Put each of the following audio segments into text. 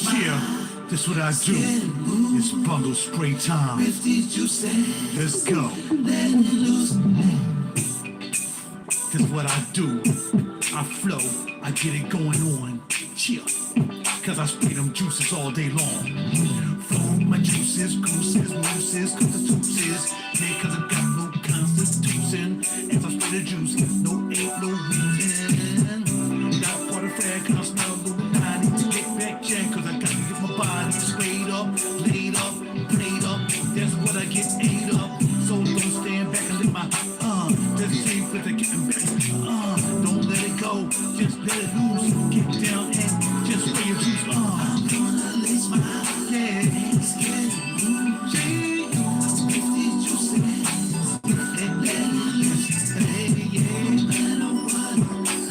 Yeah, this what I do. It's bundle spray time. Let's go. This what I do. I flow, I get it going on. Cheer, cause I spray them juices all day long. Flow my juices, gooses, mooses, cause the juices. Yeah, cause I got no constitution. As I spray the juice, no ain't no reason. Got water flag, cause I smell Illuminati. Get back, Jack, cause I gotta get my body sprayed up, laid up, played up. That's what I get ate up. So don't stand back and let my just see if they're getting back. Don't let it go, just let it loose. Get down and just spray your juice. I'm gonna lace my legs, get loose.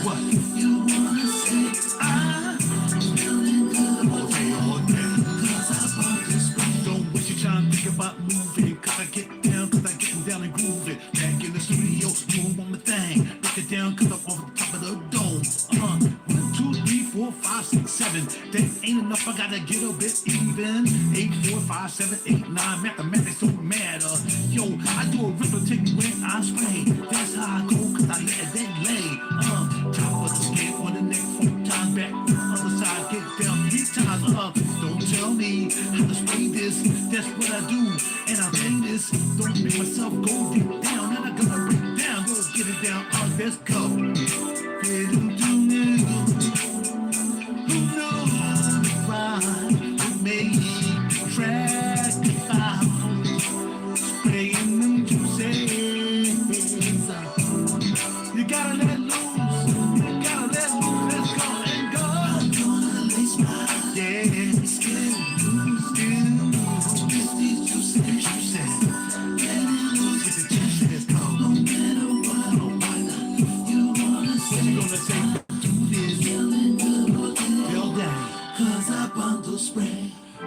What you wanna say? I'm feeling good all day, cause I bought this spray. Don't waste your time thinking about moving, cause I get down and groove it. Back in the studio, doing one more thing. Break it down, cause I'm on top of the dome. 1, 2, 3, 4, 5, 6, 7. That ain't enough, I gotta get a bit even. 8, 4, 5, 7, 8, 9. Mathematics don't matter. Yo, I do arithmetic when I spray. That's how I go, cause I let that lay. Top of the scale on the neck, 4 times back. Other side, get down 3 times. Don't tell me how to spray this. That's what I do, and I play this. Don't make myself go deep down, and I gotta break down. Go get it down. Let's go. Get into new. Who knows why we made track 5? Spraying them juices. You gotta let loose. You gotta let loose. Let's go and go. I'm gonna lace my skin loose. Get these juices. Let it loose. Get the juices. Go. No matter what you wanna say. What you gonna say? Do this. Feeling good all day. Cause I bundle spray.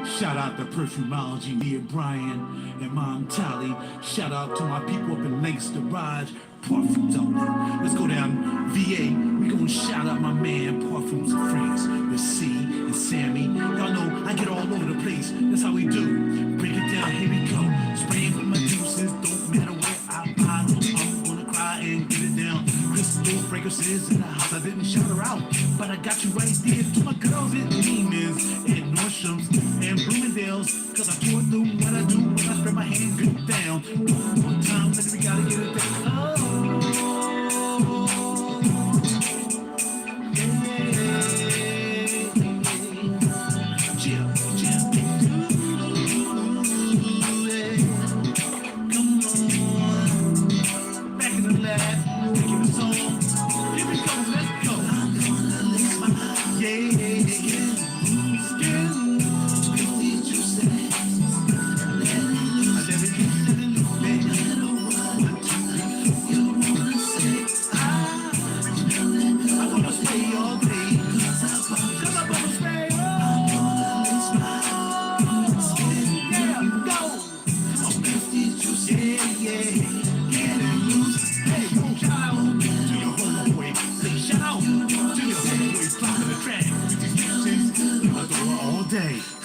Shout out to Perfumology, Nia Bryan, and Mom Tally. Shout out to my people up in Lancaster Raj. Parfums out there. Let's go down VA. We gonna shout out my man Parfums of France with C and Sammy. Y'all know I get all over the place. That's how we do. Break it down, here we go. Spraying with my juices, don't matter where I bottle. I'm gonna cry and get it down. Crystal fragrances in the house. I didn't shout her out, but I got you right there. To my girls at Demons, at Nordstrom's, and Bloomingdale's. Cause I taught them what I do when I spread my hand good down. One more time, then we gotta get it down.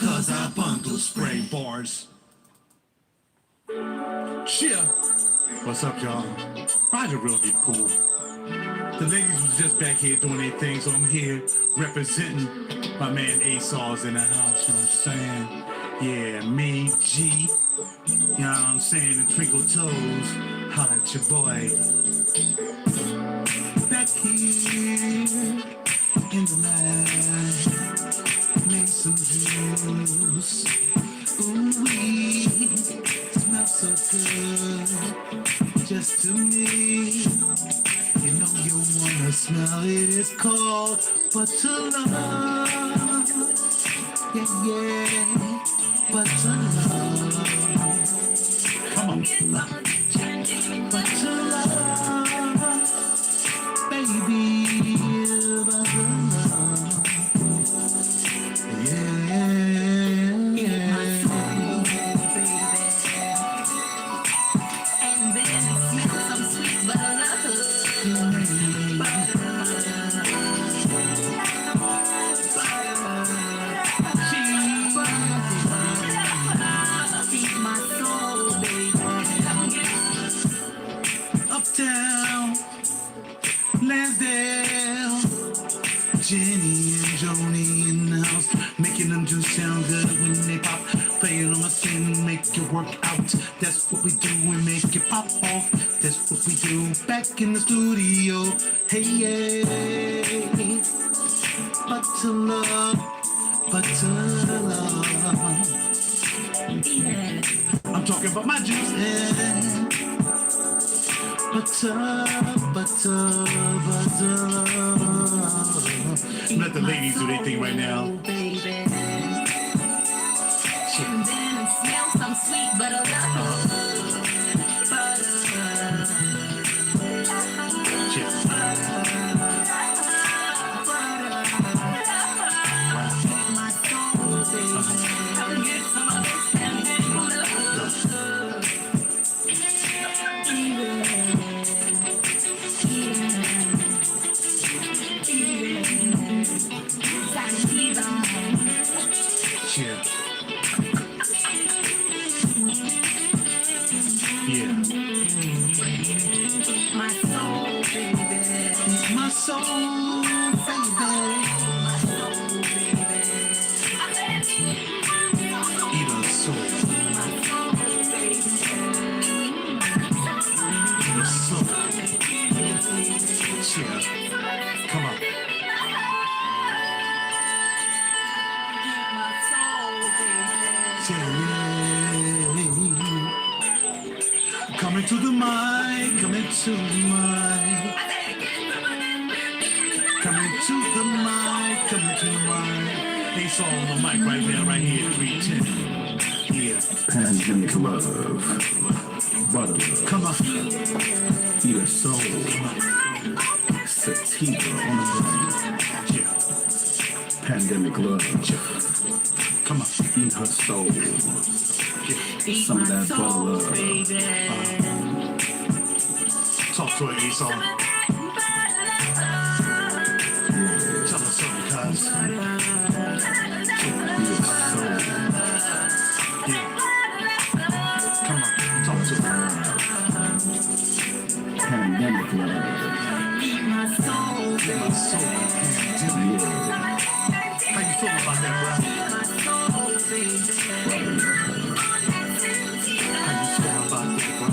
Cause I bundle spray bars. Cheer. What's up, y'all? RaJuR. The ladies was just back here doing their thing, so I'm here representing my man ASAR's in the house, you know what I'm saying? Yeah, me, G, you know what I'm saying, and Twinkle Toes, holla at your boy. Back here in the night, make some juice. Ooh, we smell so good, just to me. You know you wanna smell it. It's called butter love. Yeah, yeah, butter love. Come on, butter love, baby, butter love. Yeah, yeah. And then it smells so sweet, butter love. She and Joni in the house, making them just sound good when they pop. Play it on my skin, make it work out. That's what we do, we make it pop off. That's what we do back in the studio. Hey, yeah. Butter love, butter love. Yeah. I'm talking about my juice. Yeah. Butter, butter, butter. Let the ladies do their thing right now. Baby. And then it smells some sweet butter. Cheers. Yeah. My soul, baby. My soul, baby. Eat a soul. Eat a soul. Cheers. Come on. Coming to the mic, coming to the mic. Coming to the mic, coming to the mic. They saw on the mic right now, right here, 310. Yeah. Pandemic love. Butter love. Come on. Eat a soul. Sativa on the brain. Yeah. Pandemic love. Come on. Eat her soul. Yeah. Some of that butter love. Talk to it, Esau. Tell us something, cuz. Yeah. Come on, talk to it. Pandemic love. Eat my soul, baby. My soul. Yeah. How you feeling about that, bro? My soul, baby. How you feeling about that, bro?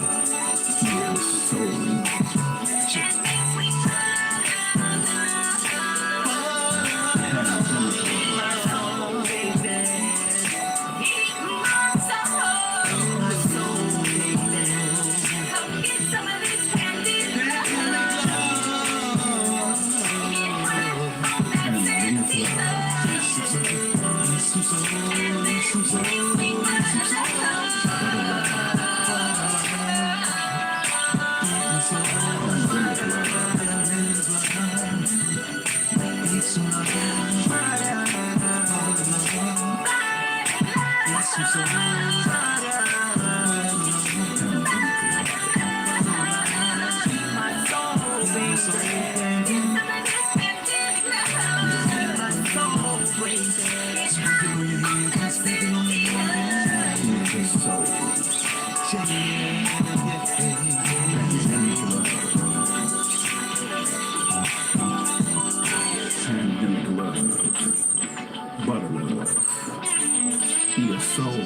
My soul.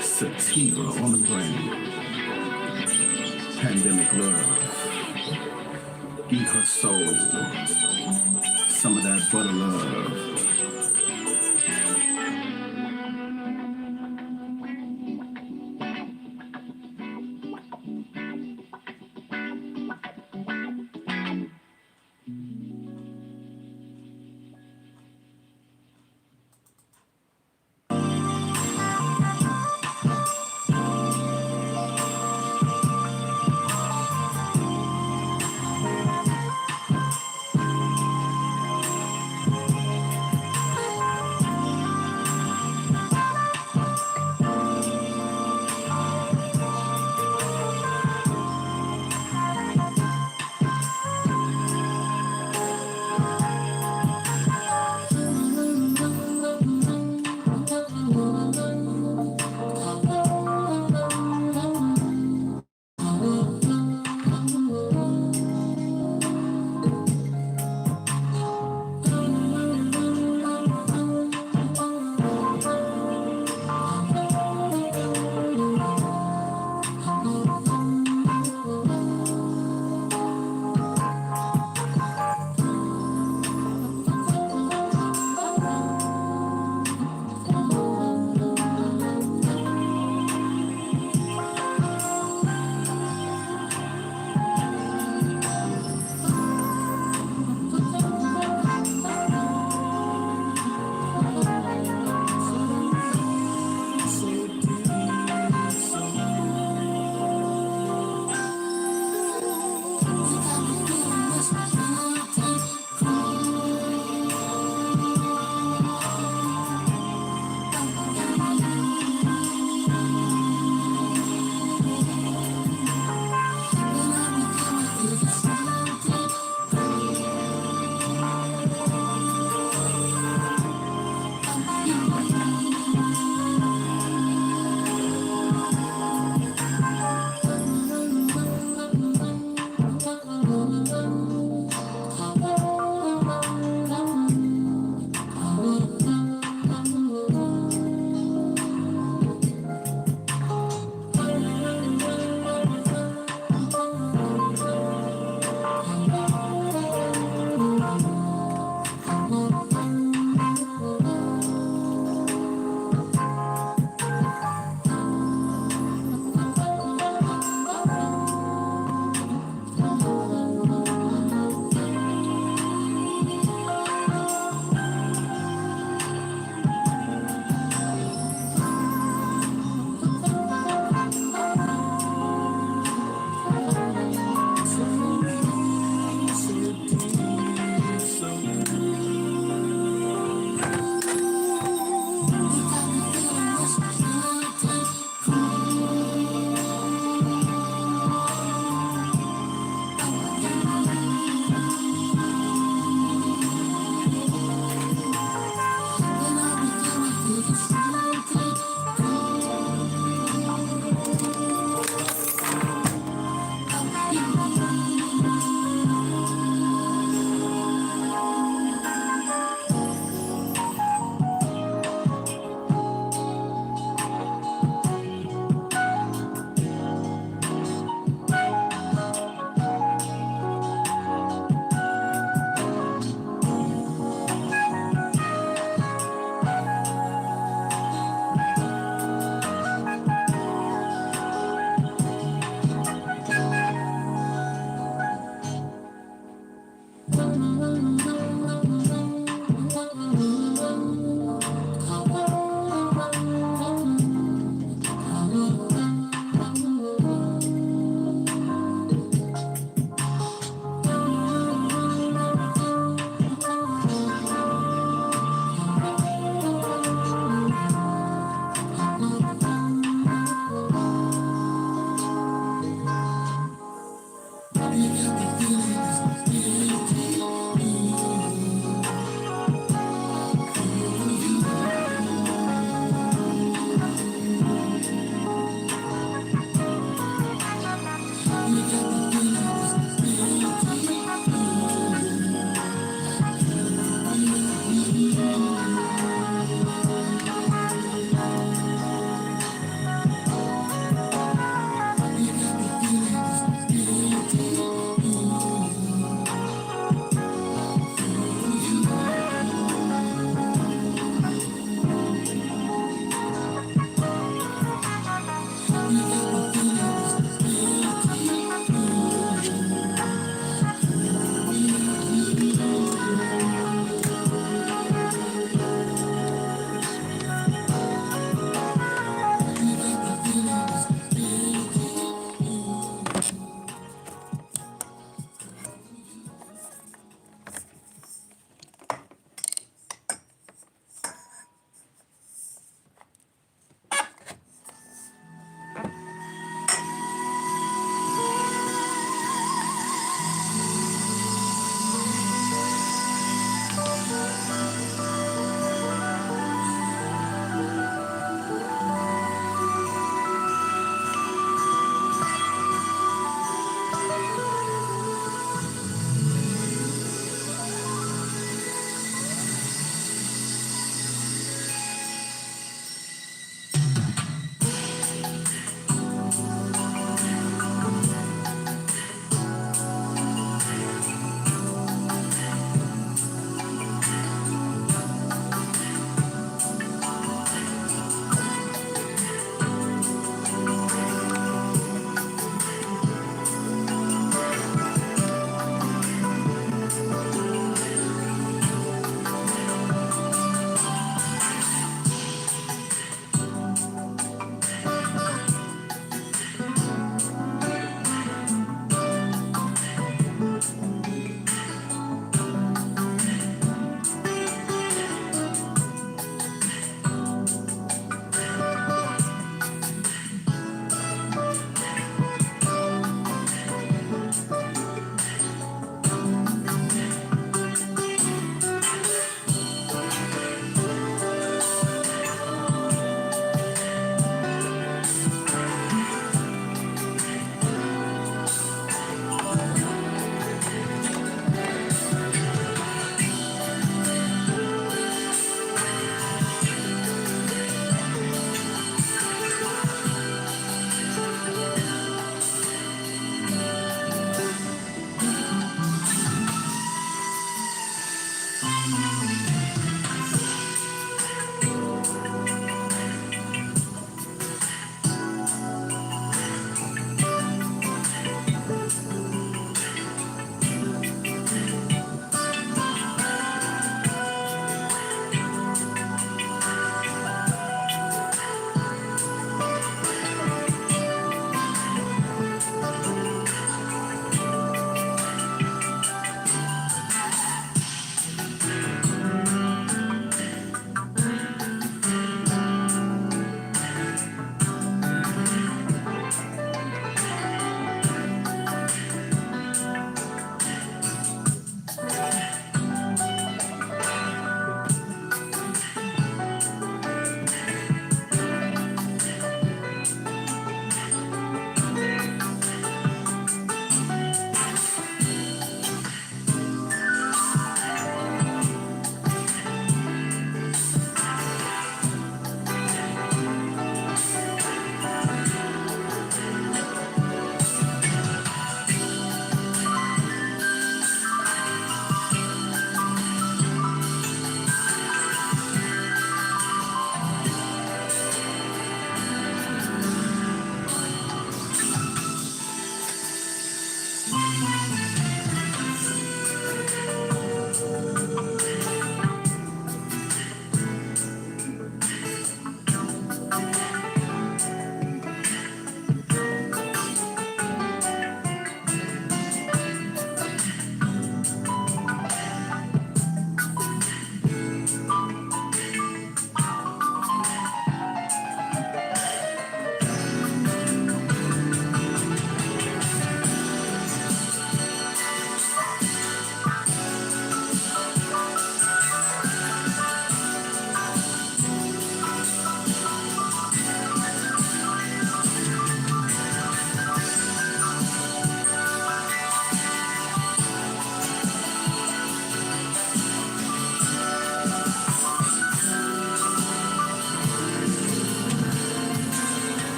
Sativa on the brain. Pandemic love. Eat her soul. Some of that butter love.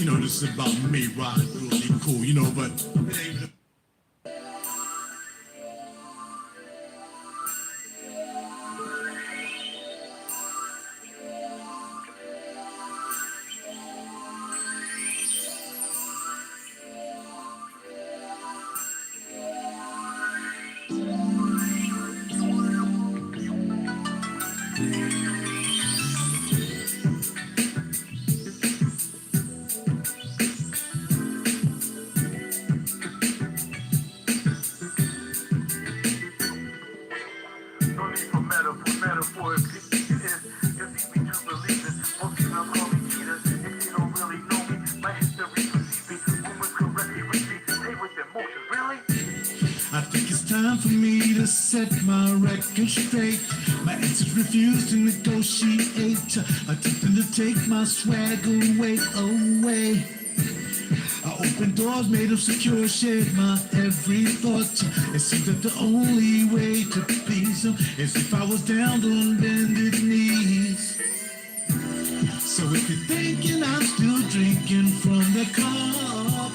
You know, this is about me, Rod, really cool, you know, but it ain't. Time for me to set my record straight. My exes refuse to negotiate, attempting to take my swag away. I open doors made of secure shade, my every thought. It seems that the only way to please them is if I was down on bended knees. So if you're thinking I'm still drinking from the cup,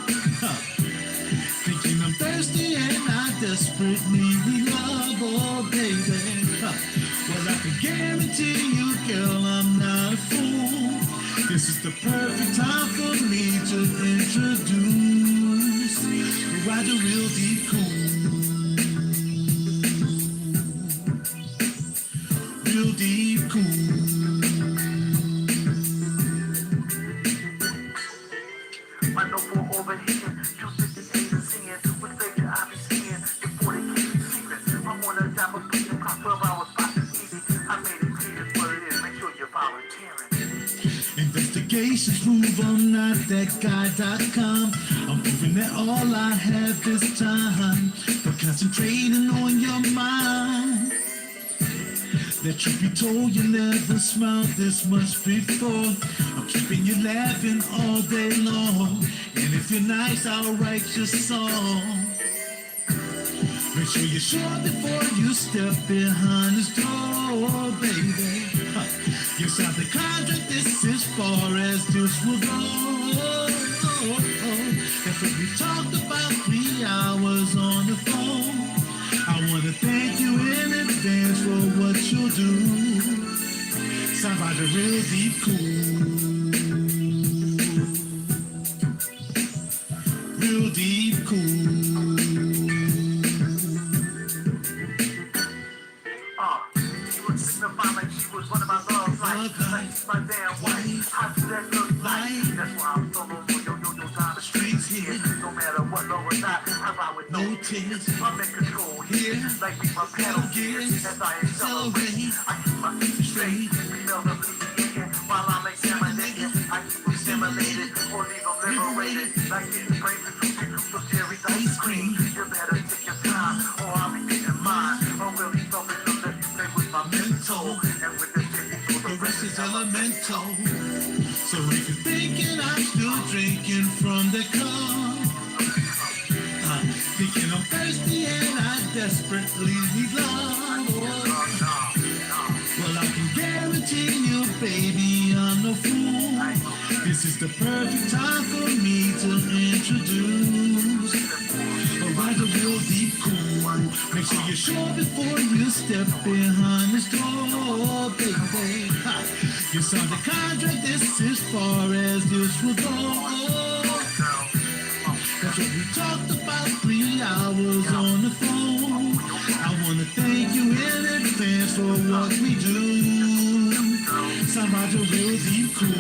thinking I'm thirsty and I desperately need love, oh baby. Well, I can guarantee you, girl, I'm not a fool. This is the perfect time for me to introduce RaJuR Real Deep Cool. Real Deep Cool. I know for overheating, 268 and seeing, which baby I be seeing, before they keep me sleeping. I'm on a job of beating, my 12 hours spot is easy. I made it clear what it is, make sure you're volunteering. Investigations prove I'm not that guy.com. I'm proving that all I have is time, but concentrating on your mind. That truth be told, you never smiled this much before. I'm keeping you laughing all day long, and if you're nice, I'll write your song. Make sure you're sure before you step behind this door, baby. You signed the contract, this is far as this will go. That's what we talked about 3 hours on the phone. I wanna thank you in advance for what you'll do. Sound like a real deep cool. Real deep cool. She was signifying like she was one of my love life. Like she's my damn wife. How do that look like? That's why I'm solo on yo down the streets here. No matter what, low or not, I ride with no tears. I'm in control here, like we my pedal gears. As I accelerate, I keep my feet straight. Female the bleeding while I'm examining. I keep them stimulated or leave them liberated. Like getting brains and two of Jerry's ice cream. You better take your time or I'll be getting mine. I'm really selfish to let you play with my mental. And with the the rest is elemental. So if you're thinking I'm still drinking from the cup, thinking I'm thirsty and I desperately need love, well, I can guarantee you, baby, I'm no fool. This is the perfect time for me to introduce RaJuR Real Deep Cool. Make sure you're sure before you step behind this door, baby. You signed the contract, this is far as this will go. That's what we talked about 3 hours on the phone. I wanna thank you in advance for what we do. Sound RaJuR Real Deep Cool.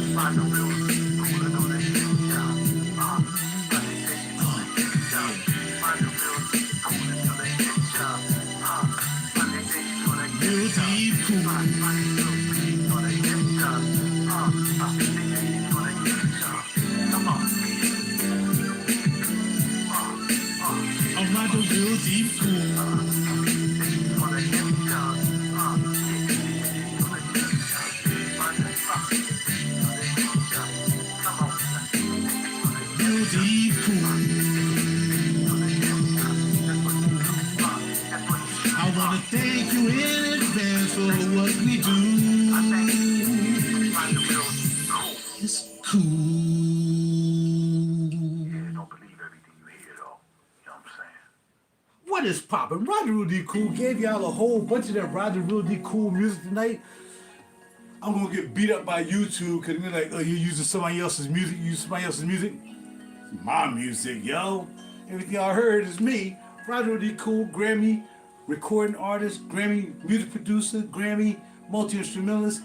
Real Deep Cool. I'm RaJuR Real Deep Cool. Real Deep Cool. I wanna thank you in advance for what we do. It's cool. is popping? RaJuR gave y'all a whole bunch of that RaJuR music tonight. I'm gonna get beat up by YouTube because they're like, oh, you're using somebody else's music. You use somebody else's music. My music, yo. Everything y'all heard is me. RaJuR, Grammy recording artist, Grammy music producer, Grammy multi-instrumentalist.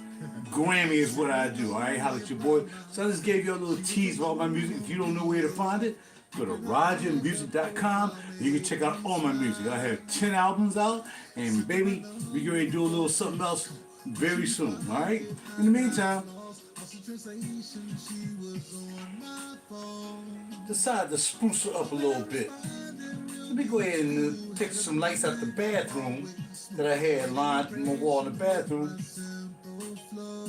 Grammy is what I do, all right? Holla at your boy. So I just gave you a little tease about my music. If you don't know where to find it, go to RaJuRmusic.com and you can check out all my music. I have 10 albums out, and baby, we get ready to do a little something else very soon, all right? In the meantime, decide to spruce her up a little bit. Let me go ahead and take some lights out the bathroom that I had lined from the wall in the bathroom.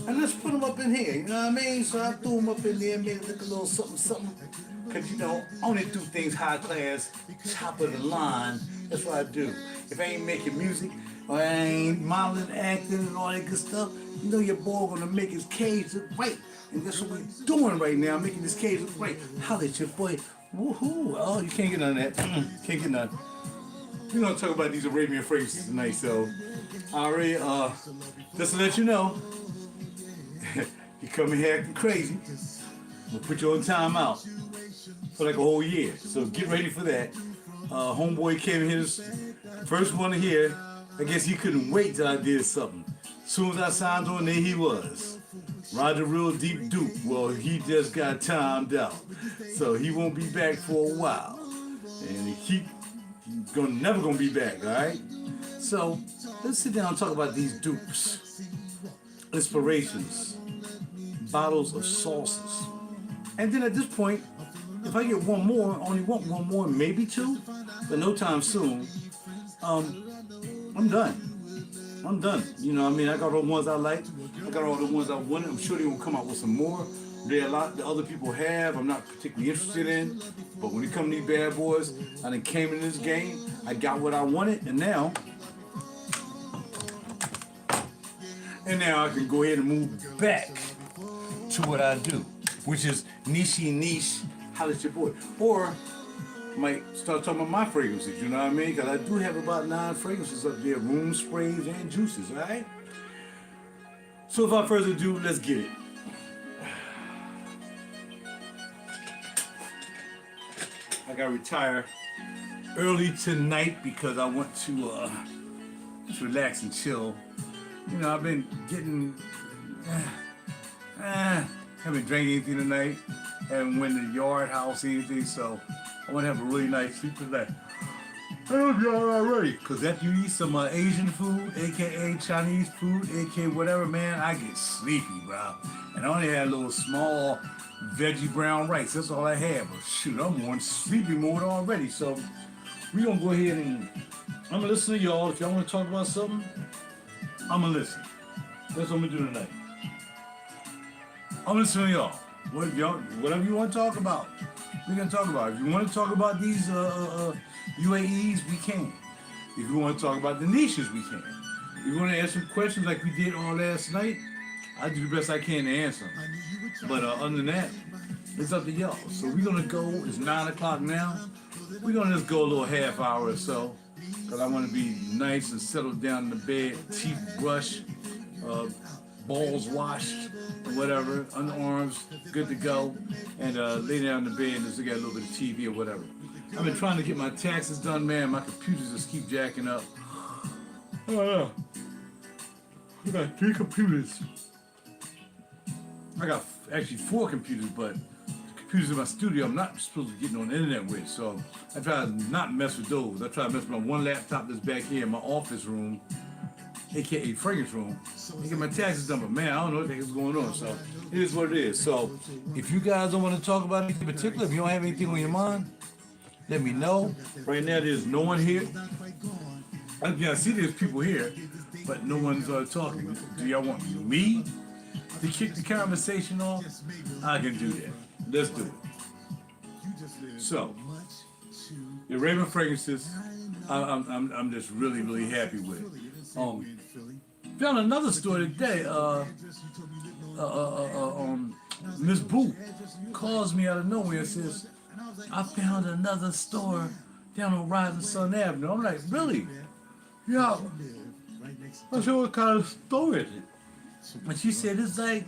And let's put them up in here, you know what I mean? So I threw them up in there, made it look a little something, something. Because, you know, I only do things high class, top of the line. That's what I do. If I ain't making music, or I ain't modeling, acting, and all that good stuff, you know your boy gonna make his cage look right. And that's what we're doing right now, making this cage look right. Holla at your boy. Woohoo! Oh, you can't get none of that. Can't get none. We're gonna talk about these Arabian fragrances tonight, so I already, just to let you know, you come in here acting crazy, we'll put you on timeout for like a whole year. So get ready for that. Homeboy came in here, this first one here. I guess he couldn't wait till I did something. As soon as I signed on, there he was. RaJuR Real Deep Dupe. Well, he just got timed out. So he won't be back for a while. And he's never gonna be back, alright? So let's sit down and talk about these dupes. Inspirations. Bottles of sauces. And then at this point, if I get one more, I only want one more, maybe two, but no time soon, I'm done. I'm done. You know what I mean? I got all the ones I like. I got all the ones I wanted. I'm sure they're going to come out with some more. There are a lot that other people have I'm not particularly interested in. But when it comes to these bad boys, I done came in this game. I got what I wanted. And now I can go ahead and move back to what I do, which is niche. Holla at your boy. Or might start talking about my fragrances, you know what I mean? Because I do have about 9 fragrances up there, room sprays and juices, all right? So without further ado, let's get it. I got to retire early tonight because I want to just relax and chill. You know, I've been getting, haven't drank anything tonight, haven't went to the yard house or anything, so I want to have a really nice sleep tonight. I hope y'all alright, because after you eat some Asian food, aka Chinese food, aka whatever, man, I get sleepy, bro. And I only had a little small veggie brown rice. That's all I had. But shoot, I'm on sleepy mode already. So we're going to go ahead and I'm going to listen to y'all. If y'all want to talk about something, I'm going to listen. That's what I'm going to do tonight. I'm going to listen to y'all. Whatever you want to talk about, we're going to talk about. If you want to talk about these UAEs, we can. If you want to talk about the niches, we can. If you want to ask some questions like we did all last night, I do the best I can to answer them. But other than that, it's up to y'all. So we're going to go, it's 9 o'clock now. We're going to just go a little half hour or so, because I want to be nice and settled down in the bed, teeth brushed, balls washed, whatever, underarms, good to go, and lay down in the bed and just look at a little bit of TV or whatever. I've been trying to get my taxes done, man. My computers just keep jacking up. Oh, yeah. I got 3 computers. I got actually 4 computers, but the computers in my studio I'm not supposed to be getting on the internet with, so I try to not mess with those. I try to mess with my one laptop that's back here in my office room, aka fragrance room, and get my taxes done. But man, I don't know what the heck is going on, so it is what it is. So if you guys don't want to talk about anything in particular, if you don't have anything on your mind, let me know. Right now there's no one here. I see there's people here, but no one's talking. Do y'all want me to kick the conversation off? I can do that. Let's do it. So, the Raven fragrances, I'm just really happy with. Found another store today. Miss Boo calls me out of nowhere and says, I found another store down on Rising Sun Avenue. I'm like, really? Yeah. I said, what kind of store is it? And she said, it's like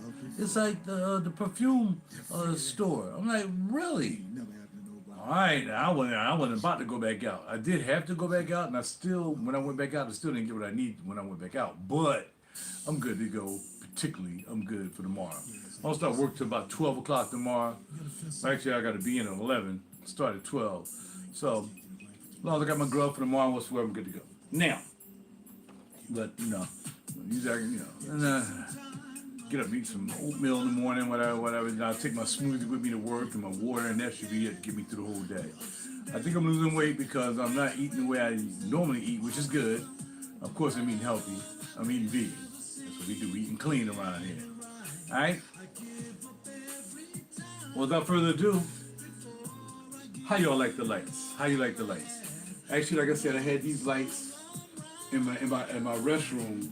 the perfume store. I'm like, really? All right, I wasn't about to go back out. I did have to go back out, and I still, when I went back out, I still didn't get what I need when I went back out. But I'm good to go. Particularly, I'm good for tomorrow. I'll start work till about 12 o'clock tomorrow. Actually, I got to be in at 11. Start at 12. So, as long as I got my grub for tomorrow, what's where I'm good to go. Now, but get up, eat some oatmeal in the morning, whatever. And I'll take my smoothie with me to work and my water, and that should be it to get me through the whole day. I think I'm losing weight because I'm not eating the way I normally eat, which is good. Of course, I'm eating healthy. I'm eating vegan. That's what we do. We eating clean around here. All right? Well, without further ado, how y'all like the lights? How you like the lights? Actually, like I said, I had these lights in my restroom,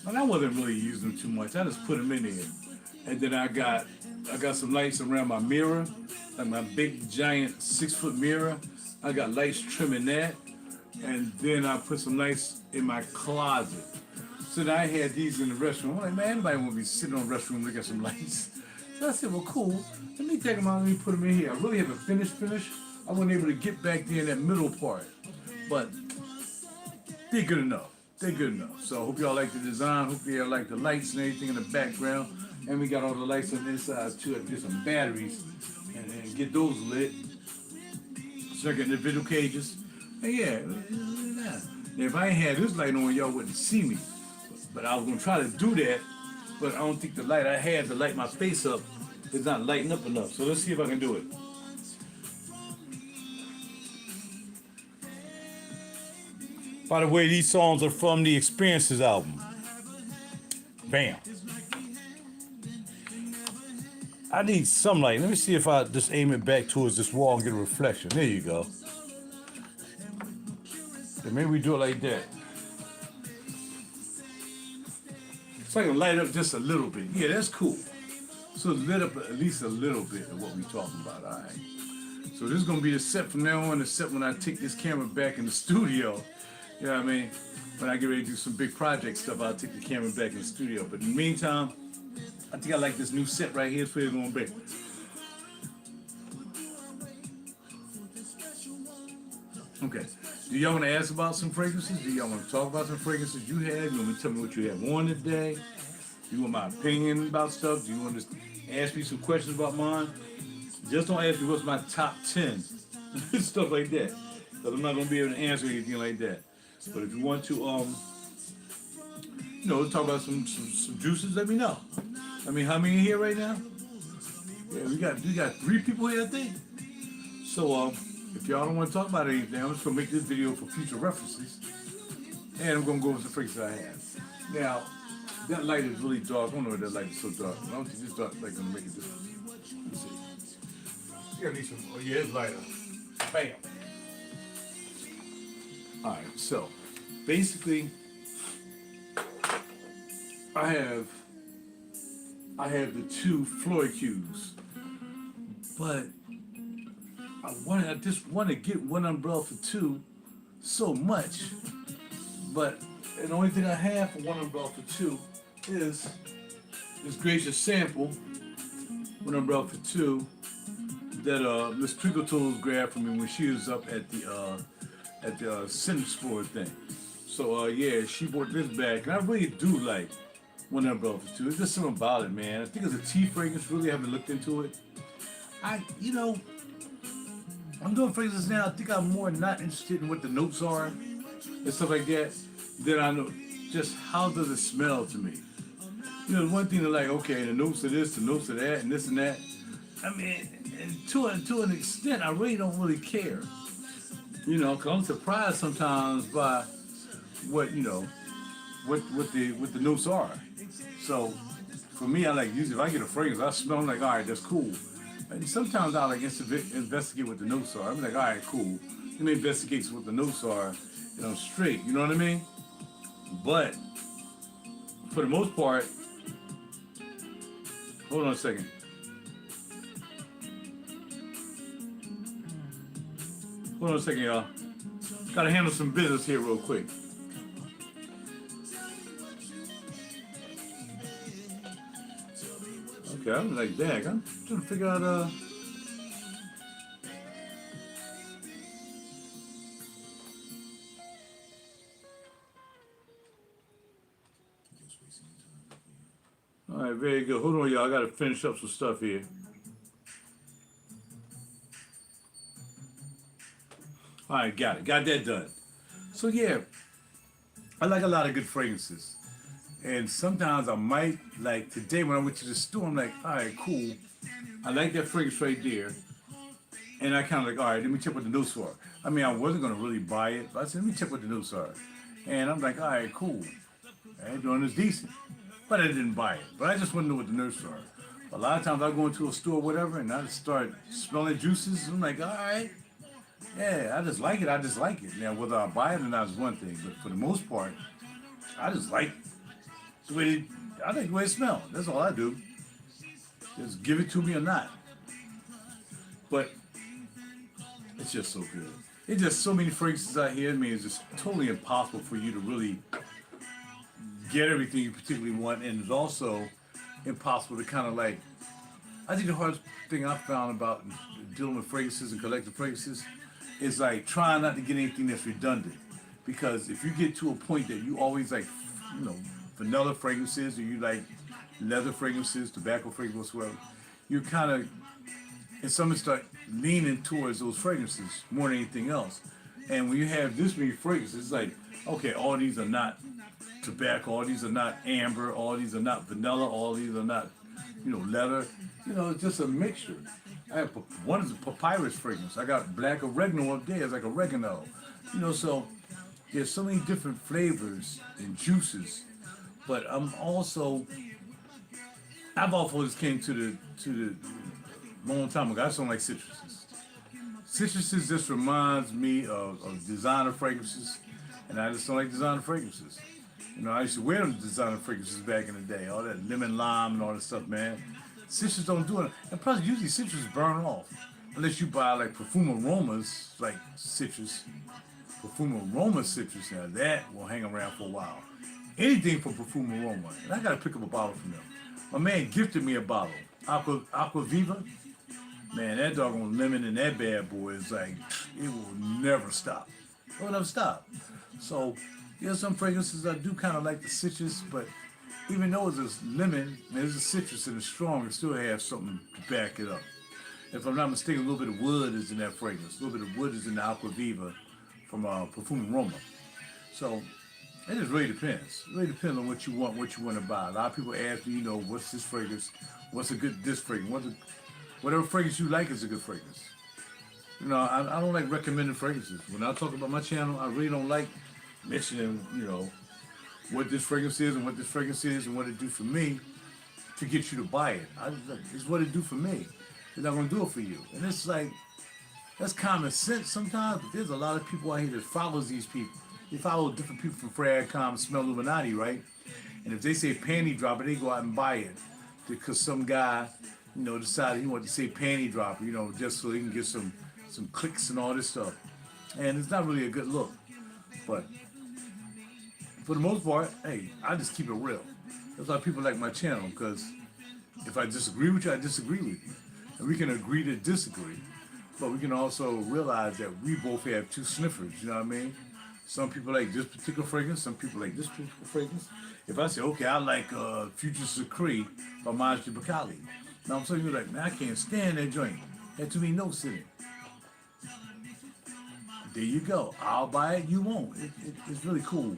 and I wasn't really using them too much. I just put them in there, and then I got some lights around my mirror, like my big giant 6-foot mirror. I got lights trimming that, and then I put some lights in my closet. So then I had these in the restroom. I'm like, man, anybody want to be sitting in the restroom looking at some lights? So I said, well, cool. Let me take them out. Let me put them in here. I really haven't finished. I wasn't able to get back there in that middle part, but they're good enough. So I hope y'all like the design. Hope y'all like the lights and everything in the background. And we got all the lights on the inside too. I get some batteries and get those lit. So I got individual cages. And yeah. If I ain't had this light on, y'all wouldn't see me. But I was gonna try to do that. But I don't think the light I had to light my face up is not lighting up enough. So let's see if I can do it. By the way, these songs are from the Experiences album. Bam. I need some light. Let me see if I just aim it back towards this wall and get a reflection. There you go. And maybe we do it like that. So I can light up just a little bit. Yeah, that's cool. So lit up at least a little bit of what we're talking about, all right? So this is going to be the set from now on, the set when I take this camera back in the studio. You know what I mean? When I get ready to do some big project stuff, I'll take the camera back in the studio. But in the meantime, I think I like this new set right here. It's where it's going to be. Okay. Do y'all want to ask about some fragrances? Do y'all want to talk about some fragrances you have? You want me to tell me what you have on today? Do you want my opinion about stuff? Do you want to ask me some questions about mine? Just don't ask me what's my top 10. Stuff like that. Because I'm not going to be able to answer anything like that. But if you want to, talk about some juices, let me know. I mean, how many here right now? Yeah, we got 3 people here, I think. So, if y'all don't want to talk about anything, I'm just going to make this video for future references. And I'm going to go over the fragrances I have. Now, that light is really dark. I don't know why that light is so dark. I don't think this dark light is going to make a difference. Let me see. You gotta need some, oh yeah, it's lighter. Bam. Alright, so basically I have the 2 Floyd Qs, but I just want to get one umbrella for 2 so much, but the only thing I have for one umbrella for 2 is this gracious sample, one umbrella for 2, that Miss Twinkle Toes grabbed for me when she was up at the Center Explorer thing. So yeah, she brought this back, and I really do like one umbrella for 2. There's just something about it, man. I think it's a tea fragrance. Really haven't looked into it. I'm doing fragrances now. I think I'm more not interested in what the notes are and stuff like that than I know just how does it smell to me. One thing to like, okay, the notes of this, the notes of that, and this and that. I mean, and to an extent, I really don't really care. Because I'm surprised sometimes by what the notes are. So for me, I like usually if I get a fragrance, I smell, I'm like, all right, that's cool. And sometimes I like investigate what the notes are. I'm like, all right, cool. Let me investigate what the notes are, and I'm straight. You know what I mean? But for the most part, hold on a second. Hold on a second, y'all. Gotta handle some business here real quick. Okay, I'm like, dang, I'm trying to figure out, all right, very good. Hold on, y'all. I gotta finish up some stuff here. All right, got it. Got that done. So yeah, I like a lot of good fragrances. And sometimes I might, like today when I went to the store, I'm like, all right, cool. I like that fragrance right there. And I kind of like, all right, let me check what the notes are. I mean, I wasn't going to really buy it, but I said, let me check what the notes are. And I'm like, all right, cool. And doing this decent. But I didn't buy it. But I just want to know what the notes are. A lot of times I go into a store or whatever, and I just start smelling juices. I'm like, all right. Yeah, I just like it. I just like it. Now, whether I buy it or not is one thing. But for the most part, I just like the way it, I like the way it smells. That's all I do. Just give it to me or not. But it's just so good. It's just so many fragrances out here. I mean, it's just totally impossible for you to really get everything you particularly want. And it's also impossible to kind of like, I think the hardest thing I found about dealing with fragrances and collecting fragrances is like trying not to get anything that's redundant. Because if you get to a point that you always like, you know, vanilla fragrances, or you like leather fragrances, tobacco fragrances, whatever, you kind of, in some start leaning towards those fragrances more than anything else. And when you have this many fragrances, it's like, okay, all these are not tobacco, all these are not amber, all these are not vanilla, all these are not, you know, leather. You know, it's just a mixture. I have one is a papyrus fragrance. I got black oregano up there. It's like oregano. You know, so there's so many different flavors and juices. But I've also just came to the long time ago. I just don't like citruses. Citruses just reminds me of designer fragrances, and I just don't like designer fragrances. You know, I used to wear them designer fragrances back in the day, all that lemon lime and all that stuff, man. Citrus don't do it, and plus usually citrus burn off, unless you buy like perfume aromas like citrus, perfume aroma citrus. Now that will hang around for a while. Anything from perfume aroma, and I gotta pick up a bottle from them. My man gifted me a bottle, Aqua Viva. Man, that doggone lemon in that bad boy is like, it will never stop. It will never stop. So, there's some fragrances I do kind of like the citrus, but even though it's a lemon, there's a citrus and it's strong, it still has something to back it up. If I'm not mistaken, a little bit of wood is in that fragrance. A little bit of wood is in the Aqua Viva from Perfume Aroma. So, it just really depends. It really depends on what you want to buy. A lot of people ask me, you know, what's this fragrance? What's a good this fragrance? Whatever fragrance you like is a good fragrance. You know, I don't like recommending fragrances. When I talk about my channel, I really don't like mentioning, you know, what this fragrance is and what this fragrance is and what it do for me to get you to buy it. It's what it do for me. It's not going to do it for you. And it's like, that's common sense sometimes, but there's a lot of people out here that follows these people. They follow different people from Fragcom, Smell Illuminati, right? And if they say panty dropper, they go out and buy it because some guy, you know, decided he wanted to say panty dropper, you know, just so he can get some clicks and all this stuff. And it's not really a good look. But for the most part, hey, I just keep it real. That's why people like my channel, because if I disagree with you, I disagree with you. And we can agree to disagree. But we can also realize that we both have two sniffers, you know what I mean? Some people like this particular fragrance, some people like this particular fragrance. If I say, okay, I like Future Secret by Majdi Bakali. Now I'm telling you, like, man, I can't stand that joint. Had too many notes in it. There you go. I'll buy it, you won't. It's really cool.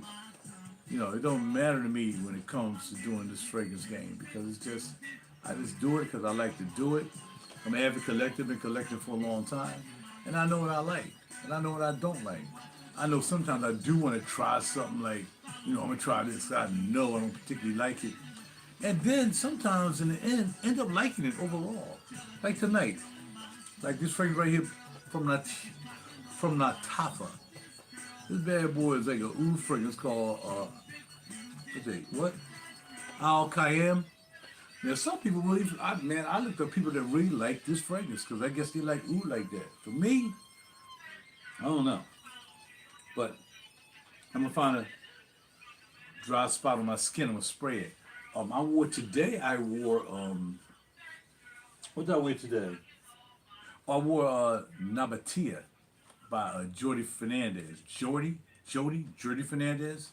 You know, it don't matter to me when it comes to doing this fragrance game because it's just, I just do it because I like to do it. I'm an avid collector, been collecting for a long time, and I know what I like, and I know what I don't like. I know sometimes I do want to try something like, you know, I'm going to try this, I know I don't particularly like it. And then sometimes in the end up liking it overall. Like tonight, like this fragrance right here from Natafa. This bad boy is like a oud fragrance called, what? Al Kayem. Now some people really, I looked up people that really like this fragrance because I guess they like oud like that. For me, I don't know. But I'm gonna find a dry spot on my skin. I'm gonna spray it. I wore today. What did I wear today? I wore Nabatea by Jordy Fernandez. Jordy Fernandez,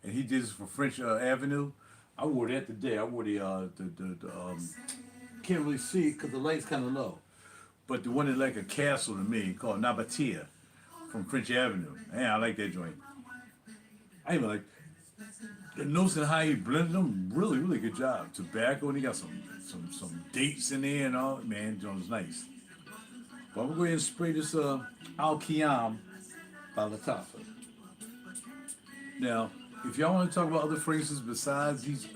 and he did this for French Avenue. I wore that today. I wore the can't really see it because the light's kind of low, but the one that's like a castle to me called Nabatea from French Avenue. Man, I like that joint. I even like the notes and how he blended them. Really, really good job. Tobacco, and he got some dates in there and all. Man, that joint was nice. But I'm gonna go ahead and spray this Al Qiyam by Lattafa. Now, if y'all want to talk about other fragrances besides these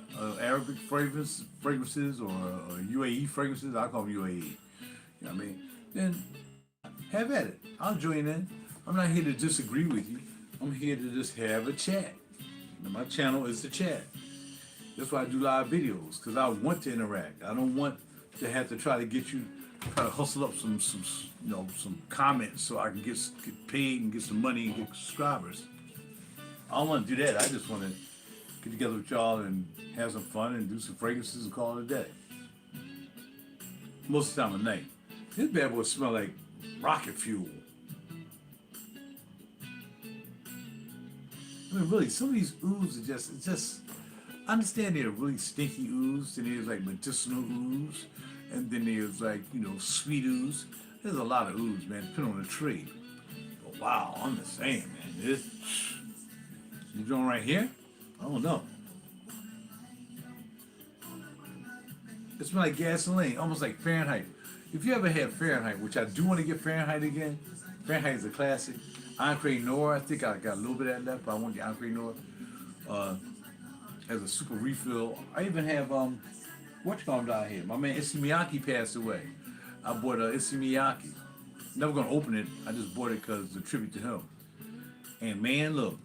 Arabic fragrances or UAE fragrances, I call them UAE. You know what I mean? Then have at it. I'll join in. I'm not here to disagree with you. I'm here to just have a chat. And my channel is the chat. That's why I do live videos, because I want to interact. I don't want to have to try to hustle up some comments so I can get paid and get some money and get subscribers. I don't want to do that. I just want to get together with y'all and have some fun and do some fragrances and call it a day. Most of the time at night. This bad boy smell like rocket fuel. I mean, really, some of these ooze are just. I understand they're really stinky ooze, and there's like medicinal ooze, and then there's like, sweet ooze. There's a lot of ooze, man, depending on the tree. But wow, I'm just saying, man, this joint right here, I don't know. It smells like gasoline, almost like Fahrenheit. If you ever had Fahrenheit, which I do want to get Fahrenheit again, Fahrenheit is a classic. Encre Noir, I think I got a little bit of that left, but I want the Encre Noir as a super refill. I even have, whatchamacallit down here. My man Issey Miyake passed away. I bought Issey Miyake. Never gonna open it. I just bought it because it's a tribute to him. And man, look,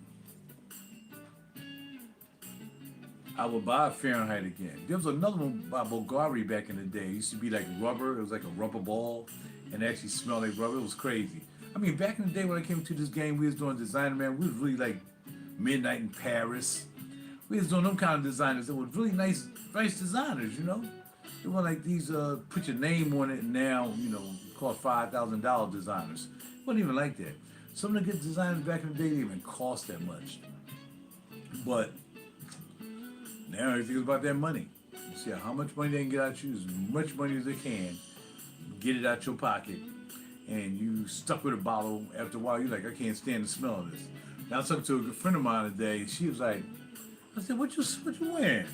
I would buy Fahrenheit again. There was another one by Bulgari back in the day. It used to be like rubber. It was like a rubber ball, and it actually smelled like rubber. It was crazy. I mean, back in the day when I came to this game, we was doing designer, man. We was really like Midnight in Paris. We was doing them kind of designers that were really nice designers, They were like these, put your name on it and now, cost $5,000 designers. It wasn't even like that. Some of the good designers back in the day didn't even cost that much. But now everything is about that money. You see how much money they can get out of you, as much money as they can, get it out your pocket, and you stuck with a bottle. After a while, you're like, I can't stand the smell of this. Now I was talking to a good friend of mine today, and she was like, I said, what you wearing?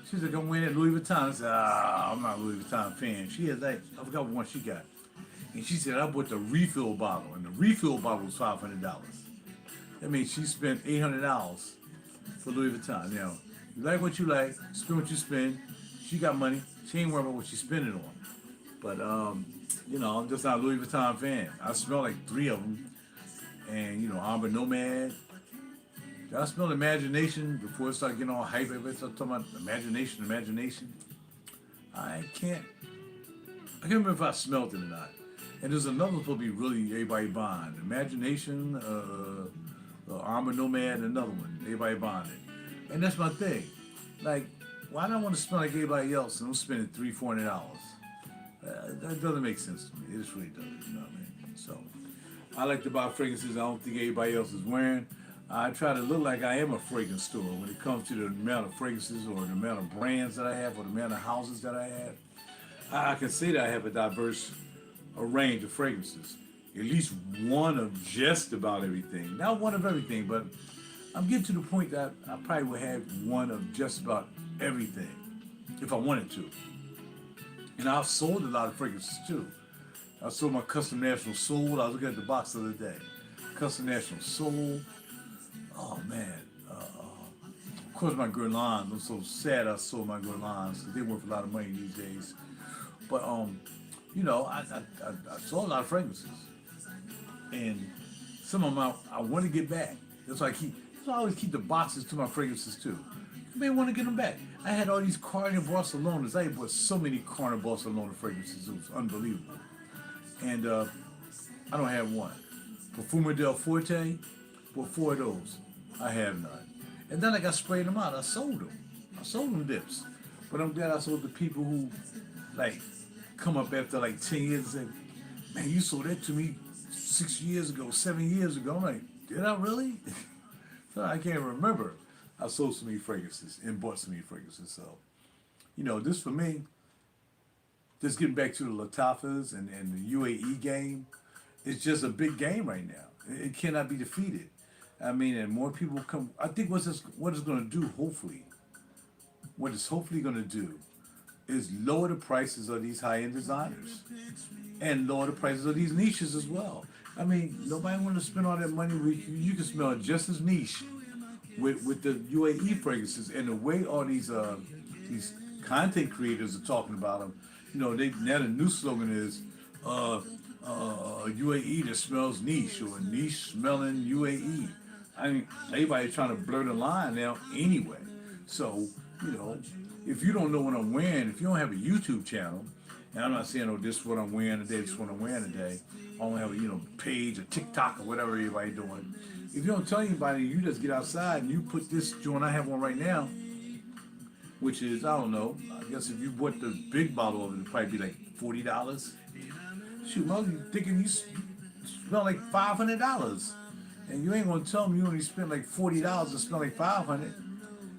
She was like, I'm wearing that Louis Vuitton. I said, I'm not a Louis Vuitton fan. She had like, I forgot what one she got. And she said, I bought the refill bottle, and the refill bottle was $500. That means she spent $800 for Louis Vuitton. You like what you like, spend what you spend. She got money. She ain't worried about what she's spending on. But, I'm just not a Louis Vuitton fan. I smell like 3 of them. And, Amber Nomad. I smell Imagination before it started getting all hype. Everybody started talking about Imagination. I can't remember if I smelled it or not. And there's another one supposed to be really everybody buying. Imagination, Armor Nomad, and another one. Everybody buying it. And that's my thing. Like, why do I want to smell like everybody else and I'm spending $300-$400? That doesn't make sense to me. It just really doesn't, you know what I mean? So, I like to buy fragrances I don't think everybody else is wearing. I try to look like I am a fragrance store when it comes to the amount of fragrances or the amount of brands that I have or the amount of houses that I have. I can say that I have a diverse range of fragrances. At least one of just about everything. Not one of everything, but I'm getting to the point that I probably would have one of just about everything if I wanted to. And I've sold a lot of fragrances too. I sold my Custom National Soul. I was looking at the box the other day. Custom National Soul. Oh man. Of course my Guerlains. I'm so sad I sold my Guerlains because they're worth a lot of money these days. But I sold a lot of fragrances. And some of them I want to get back. That's why I always keep the boxes to my fragrances too. You may want to get them back. I had all these Carne Barcelonas. I bought so many Carne Barcelona fragrances. It was unbelievable. And I don't have one. Perfume del Forte. But 4 of those, I have none. And then I got spraying them out. I sold them. I sold them dips. But I'm glad I sold the people who, like, come up after like 10 years and say, man, you sold that to me 6 years ago, 7 years ago. I'm like, did I really? So I can't remember. I sold so many fragrances and bought so many fragrances. So, this for me, just getting back to the Latafas and the UAE game, it's just a big game right now. It cannot be defeated. I mean, and more people come. I think what it's going to do, hopefully, what it's hopefully going to do is lower the prices of these high-end designers and lower the prices of these niches as well. I mean, nobody want to spend all that money. You can smell just as niche with the UAE fragrances, and the way all these content creators are talking about them. Now the new slogan is UAE that smells niche, or niche smelling UAE. I mean, everybody's trying to blur the line now anyway. So, if you don't know what I'm wearing, if you don't have a YouTube channel, and I'm not saying, oh, this is what I'm wearing today, this is what I'm wearing today. I don't have a, page or TikTok or whatever everybody doing. If you don't tell anybody, you just get outside and you put this joint I have on right now, which is, I don't know, I guess if you bought the big bottle of it, it'd probably be like $40. Shoot, well, you thinking you smell like $500. And you ain't gonna tell them you only spent like $40 and smell like $500,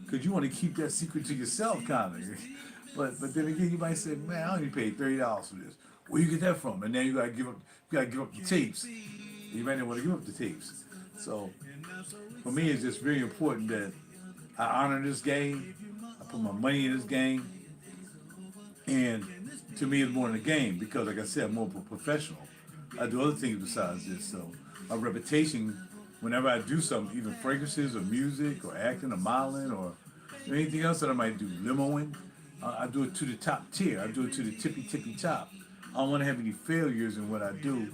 because you want to keep that secret to yourself, kind of. But then again, you might say, man, I only paid $30 for this. Where you get that from? And then you gotta give up the tapes. You might not want to give up the tapes. So for me, it's just very important that I honor this game. I put my money in this game, and to me, it's more than a game, because, like I said, I'm more of a professional. I do other things besides this. So my reputation, whenever I do something, even fragrances or music or acting or modeling or anything else that I might do, limoing, I do it to the top tier. I do it to the tippy top. I don't want to have any failures in what I do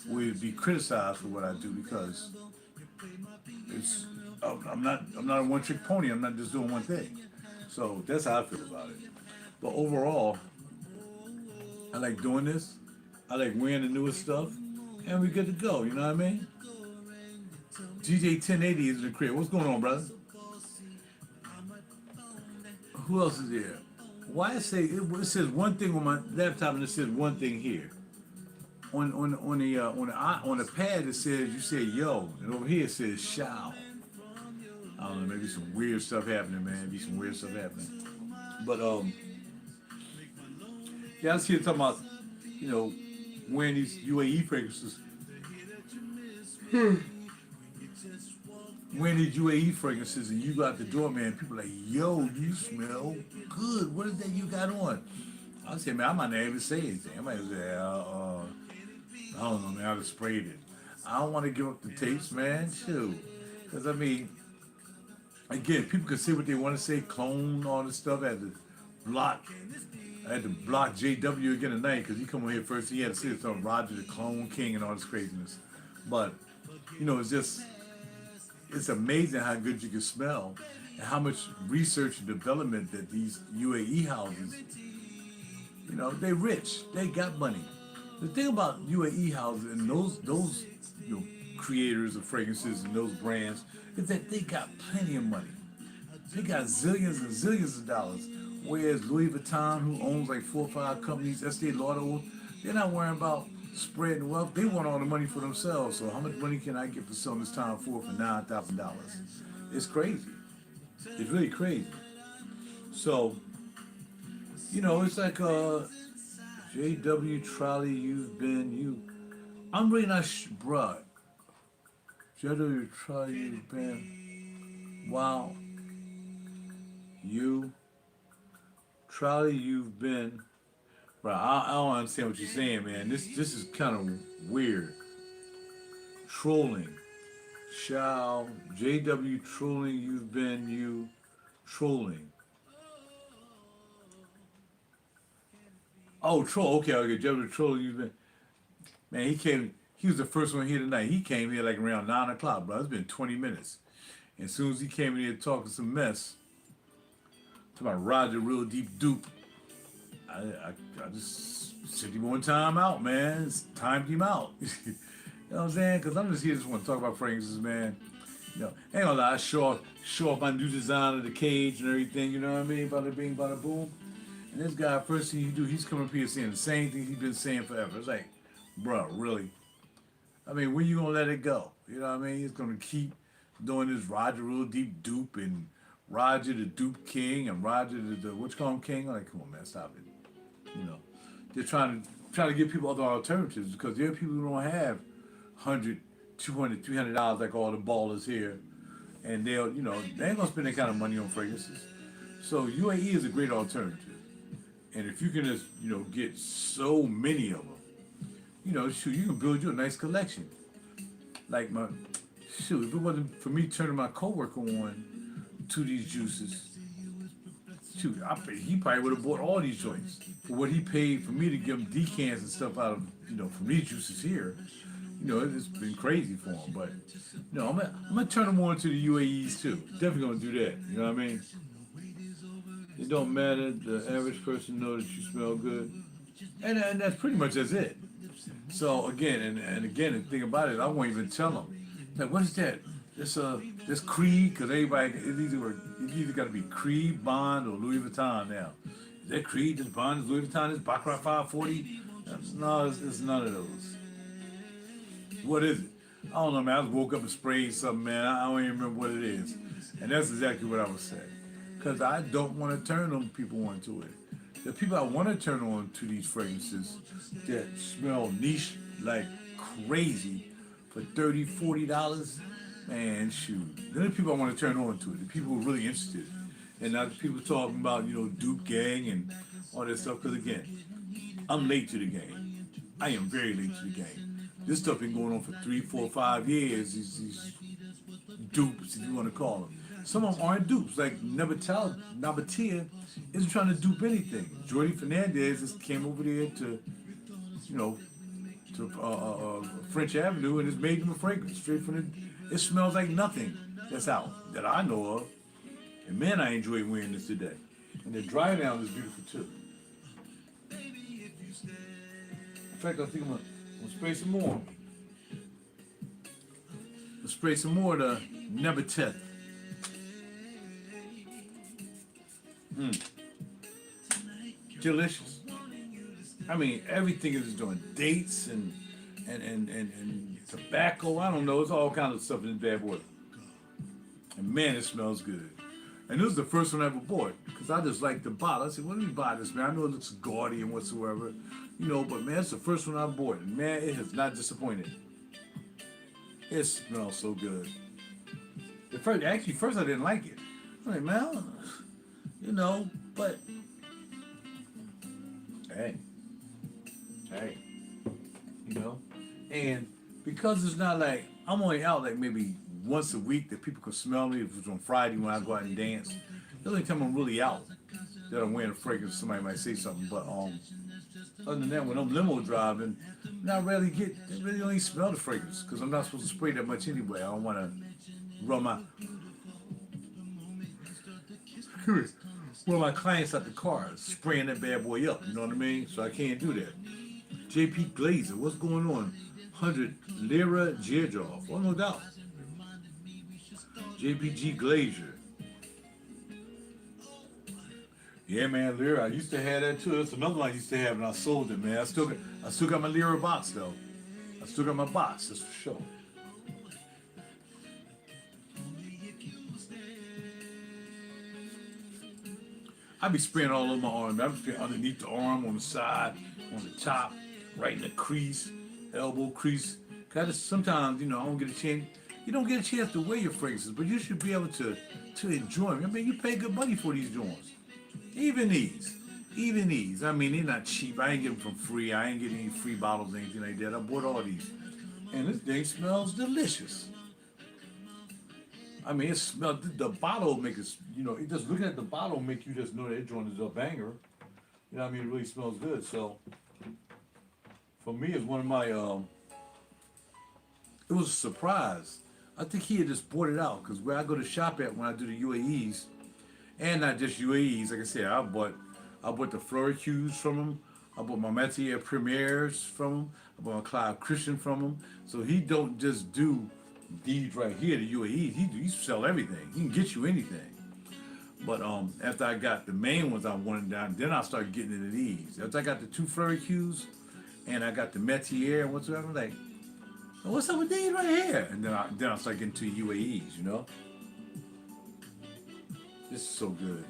where be criticized for what I do, because I'm not a one-trick pony. I'm not just doing one thing. So that's how I feel about it. But overall, I like doing this. I like wearing the newest stuff, and we good to go. You know what I mean? GJ 1080 is in the crib. What's going on, brother? Who else is there? Why it says one thing on my laptop and it says one thing here. On the pad it says, you say yo, and over here it says shao. I don't know, maybe some weird stuff happening, man. Maybe some weird stuff happening. But yeah, I was here talking about, wearing these UAE fragrances. Wearing these UAE fragrances, and you go out the door, man, people are like, yo, you smell good. What is that you got on? I say, man, I might not even say anything. I might say, I don't know, man, I just sprayed it. I don't want to give up the tapes, man. Shoot. Because, I mean, again, people can say what they want to say, clone, all this stuff. I had to block JW again tonight, because he come on here first. He had to say something, RaJuR the Clone King and all this craziness. But, it's amazing how good you can smell and how much research and development that these UAE houses, they're rich. They got money. The thing about UAE houses and those creators of fragrances and those brands is that they got plenty of money. They got zillions and zillions of dollars. Whereas Louis Vuitton, who owns like 4 or 5 companies, Estee Lauder, they're not worrying about spreading wealth. They want all the money for themselves. So how much money can I get for selling this Tom Ford for $9,000? It's crazy. It's really crazy. So, it's like JW Trolley, you've been you. I'm really not bruh. JW Trolley, you've been. Wow. You. Trolley, you've been. Bro, I don't understand what you're saying, man. This is kind of weird. Trolling. Shall JW trolling, you've been you trolling. Oh, troll. Okay. JW trolling, you've been. Man, he was the first one here tonight. He came here like around 9 o'clock, bro. It's been 20 minutes. And as soon as he came in here talking some mess, talking about RaJuR Real Deep Dupe, I just sent him one time out, man. Timed him out. You know what I'm saying? Because I'm just here, just want to talk about fragrances, man. You know, ain't gonna lie, show off my new design of the cage and everything, you know what I mean? Bada bing, bada boom. And this guy, first thing he do, he's coming up here saying the same thing he's been saying forever. It's like, bro, really? I mean, when you gonna let it go? You know what I mean? He's gonna keep doing this RaJuR Real Deep dupe and RaJuR the dupe king and RaJuR the what you call him king? I'm like, come on, man, stop it. You know, they're trying to give people other alternatives because there are people who don't have 100, 200, $300 like all the ballers here, and they'll, you know, they ain't gonna spend that kind of money on fragrances. So UAE is a great alternative, and if you can just, you know, get so many of them, you know, shoot, you can build you a nice collection. Like if it wasn't for me turning my coworker on to these juices, shoot, he probably would have bought all these joints for what he paid for me to give him decants and stuff out of, you know, from these juices here. You know, it's been crazy for him, but you know, I'm gonna turn him on to the UAEs too. Definitely gonna do that. You know what I mean? It don't matter. The average person know that you smell good, and that's pretty much that's it. So again, and again, the thing about it, I won't even tell them. Like, what is that? This Creed, because everybody, it either got to be Creed, Bond, or Louis Vuitton now. Is that Creed, this Bond, this Louis Vuitton, this Baccarat 540? No, it's none of those. What is it? I don't know, man. I just woke up and sprayed something, man. I don't even remember what it is. And that's exactly what I was saying. Because I don't want to turn them people onto it. The people I want to turn on to these fragrances that smell niche like crazy for $30, $40, man, shoot. They're the people I want to turn on to it. The people who are really interested. And not the people talking about, you know, dupe gang and all that stuff. Because again, I'm late to the game. I am very late to the game. This stuff been going on for 3, 4, 5 years. These dupes, if you want to call them. Some of them aren't dupes. Like Nabatea isn't trying to dupe anything. Jordy Fernandez just came over there to, you know, to French Avenue and has made them a fragrance straight from the. It smells like nothing that's out that I know of. And man, I enjoy wearing this today. And the dry down is beautiful too. In fact, I think I'm gonna spray some more. Let's spray some more of the Nabatea. Delicious. I mean, everything is doing dates and tobacco. I don't know. It's all kinds of stuff in this bad boy. And man, it smells good. And this is the first one I ever bought because I just like the bottle. I said, "Well, let me buy this, man. I know it looks gaudy and whatsoever, you know, but man, it's the first one I bought. And man, it has not disappointed. It smells so good. First I didn't like it. I'm like, man, you know, but hey, you know, and because it's not like I'm only out like maybe once a week that people can smell me. If it was on Friday when I go out and dance, the only time I'm really out that I'm wearing a fragrance, somebody might say something. But other than that, when I'm limo driving, I really only smell the fragrance because I'm not supposed to spray that much anyway. I don't want to run my clients out the car spraying that bad boy up. You know what I mean? So I can't do that. JP Glazer, what's going on? 100 Lira Georgioff. Oh, no doubt. JPG Glazer. Yeah, man, Lira. I used to have that too. That's another one I used to have, and I sold it, man. I still got my Lira box though. I still got my box. That's for sure. I be spraying all over my arm. I be spraying underneath the arm, on the side, on the top, right in the crease, elbow crease. Cause sometimes, you know, I don't get a chance. You don't get a chance to wear your fragrances, but you should be able to enjoy them. I mean, you pay good money for these joints. Even these. I mean, they're not cheap. I ain't getting them from free. I ain't getting any free bottles or anything like that. I bought all these. And this thing smells delicious. I mean, it smells, the bottle makes it, you know, it just looking at the bottle make you just know that joint is a banger. You know what I mean? It really smells good. So, for me, it's one of my, it was a surprise. I think he had just bought it out because where I go to shop at when I do the UAEs, and not just UAEs, like I said, I bought the Floricus from him. I bought my Matière Premières from him. I bought my Clive Christian from him. So he don't just do These right here, the UAE, he sell everything. He can get you anything. But after I got the main ones I wanted down, then I started getting into these. After I got the two Flurry Qs and I got the Metier and whatsoever, I'm like, "Oh, what's up with these right here?" And then I started getting to UAEs, you know? This is so good.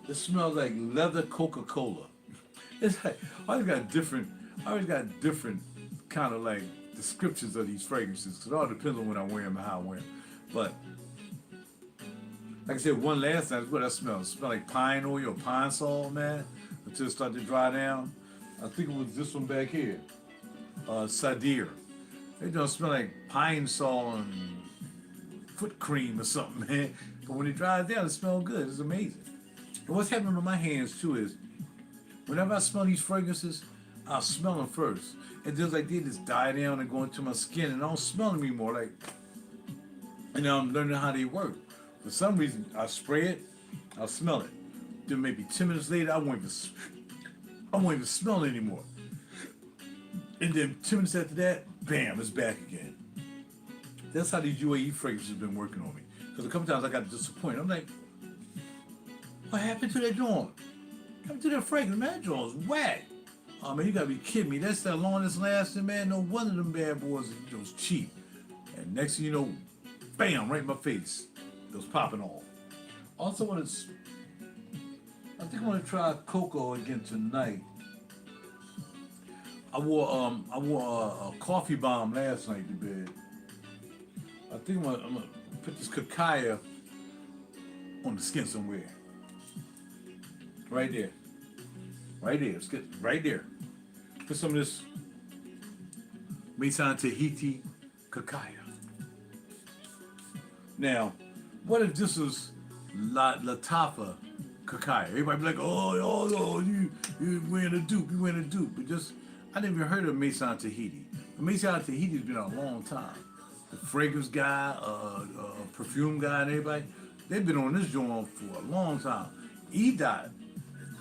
This smells like leather Coca-Cola. It's like I always got different kind of like descriptions of these fragrances because it all depends on when I wear them and how I wear them. But like I said, one last night, what I smelled. It smelled like pine oil or pine sol, man, until it started to dry down. I think it was this one back here, Sadir. It don't smell like pine sol and foot cream or something, man. But when it dries down, it smells good. It's amazing. And what's happening on my hands too is, whenever I smell these fragrances, I'll smell them first. And just like they just die down and go into my skin, and I don't smell them anymore. Like, and now I'm learning how they work. For some reason, I spray it, I'll smell it. Then maybe 10 minutes later, I won't even smell it anymore. And then 10 minutes after that, bam, it's back again. That's how these UAE fragrances have been working on me. Because a couple times I got disappointed. I'm like, what happened to that joint? What happened to that fragrance? Man, that joint's whack. Oh man, you gotta be kidding me. That's the longest lasting, man. No wonder them bad boys was cheap. And next thing you know, bam, right in my face. It was popping off. Also I think I want to try cocoa again tonight. I wore a coffee bomb last night to bed. I think I'm gonna put this cacao on the skin somewhere. Right there. Right there. Let's get right there. Put some of this Maison Tahiti cacao. Now, what if this was Latafa cacao? Everybody be like, oh, you wearing a dupe, you wearing a dupe. But just, I never even heard of Maison Tahiti. Maison Tahiti's been out a long time. The fragrance guy, perfume guy, and everybody, they've been on this joint for a long time. E-Dot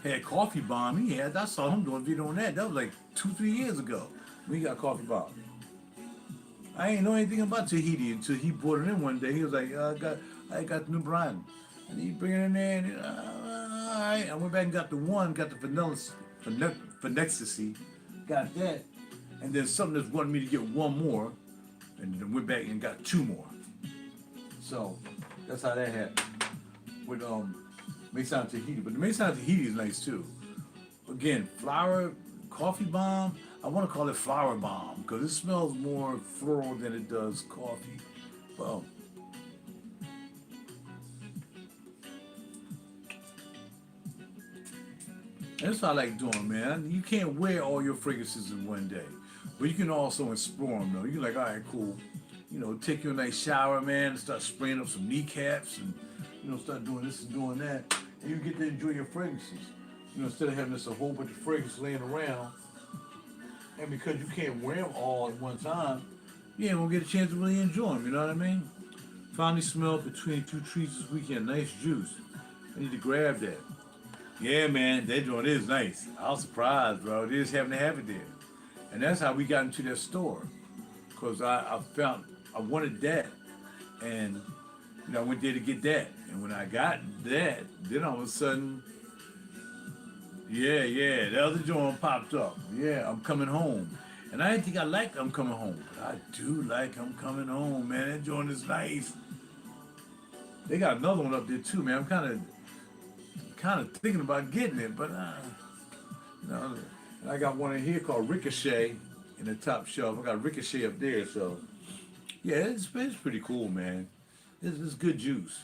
had Coffee Bomb. I saw him doing a video on that. That was like 2-3 years ago. We got Coffee Bomb. I ain't know anything about Tahiti until he brought it in one day. He was like, I got the new brand. And he bring it in there, and all right. I went back and got the one, got the Phonextasy, got that. And then something just wanted me to get one more, and then went back and got 2 more. So that's how that happened with Maison Tahiti. But the Maison Tahiti is nice too. Again, flower, coffee bomb. I want to call it flower bomb because it smells more floral than it does coffee. Well, that's what I like doing, man. You can't wear all your fragrances in one day, but you can also explore them though. You're like, all right, cool. You know, take your nice shower, man, and start spraying up some kneecaps and, you know, start doing this and doing that. And you get to enjoy your fragrances. You know, instead of having this a whole bunch of fragrances laying around. And because you can't wear them all at one time, you ain't gonna get a chance to really enjoy them, you know what I mean? Finally smelled between 2 trees this weekend. Nice juice. I need to grab that. Yeah, man, that joint is nice. I was surprised, bro. They just happened to have it there. And that's how we got into that store. Because I found, I wanted that. And, you know, I went there to get that. And when I got that, then all of a sudden, yeah, the other joint popped up. Yeah, I'm coming home. And I didn't think I liked I'm coming home. But I do like I'm coming home, man. That joint is nice. They got another one up there too, man. I'm kind of thinking about getting it, but you know, and I got one in here called Ricochet in the top shelf. I got Ricochet up there, so yeah, it's pretty cool, man. It's good juice.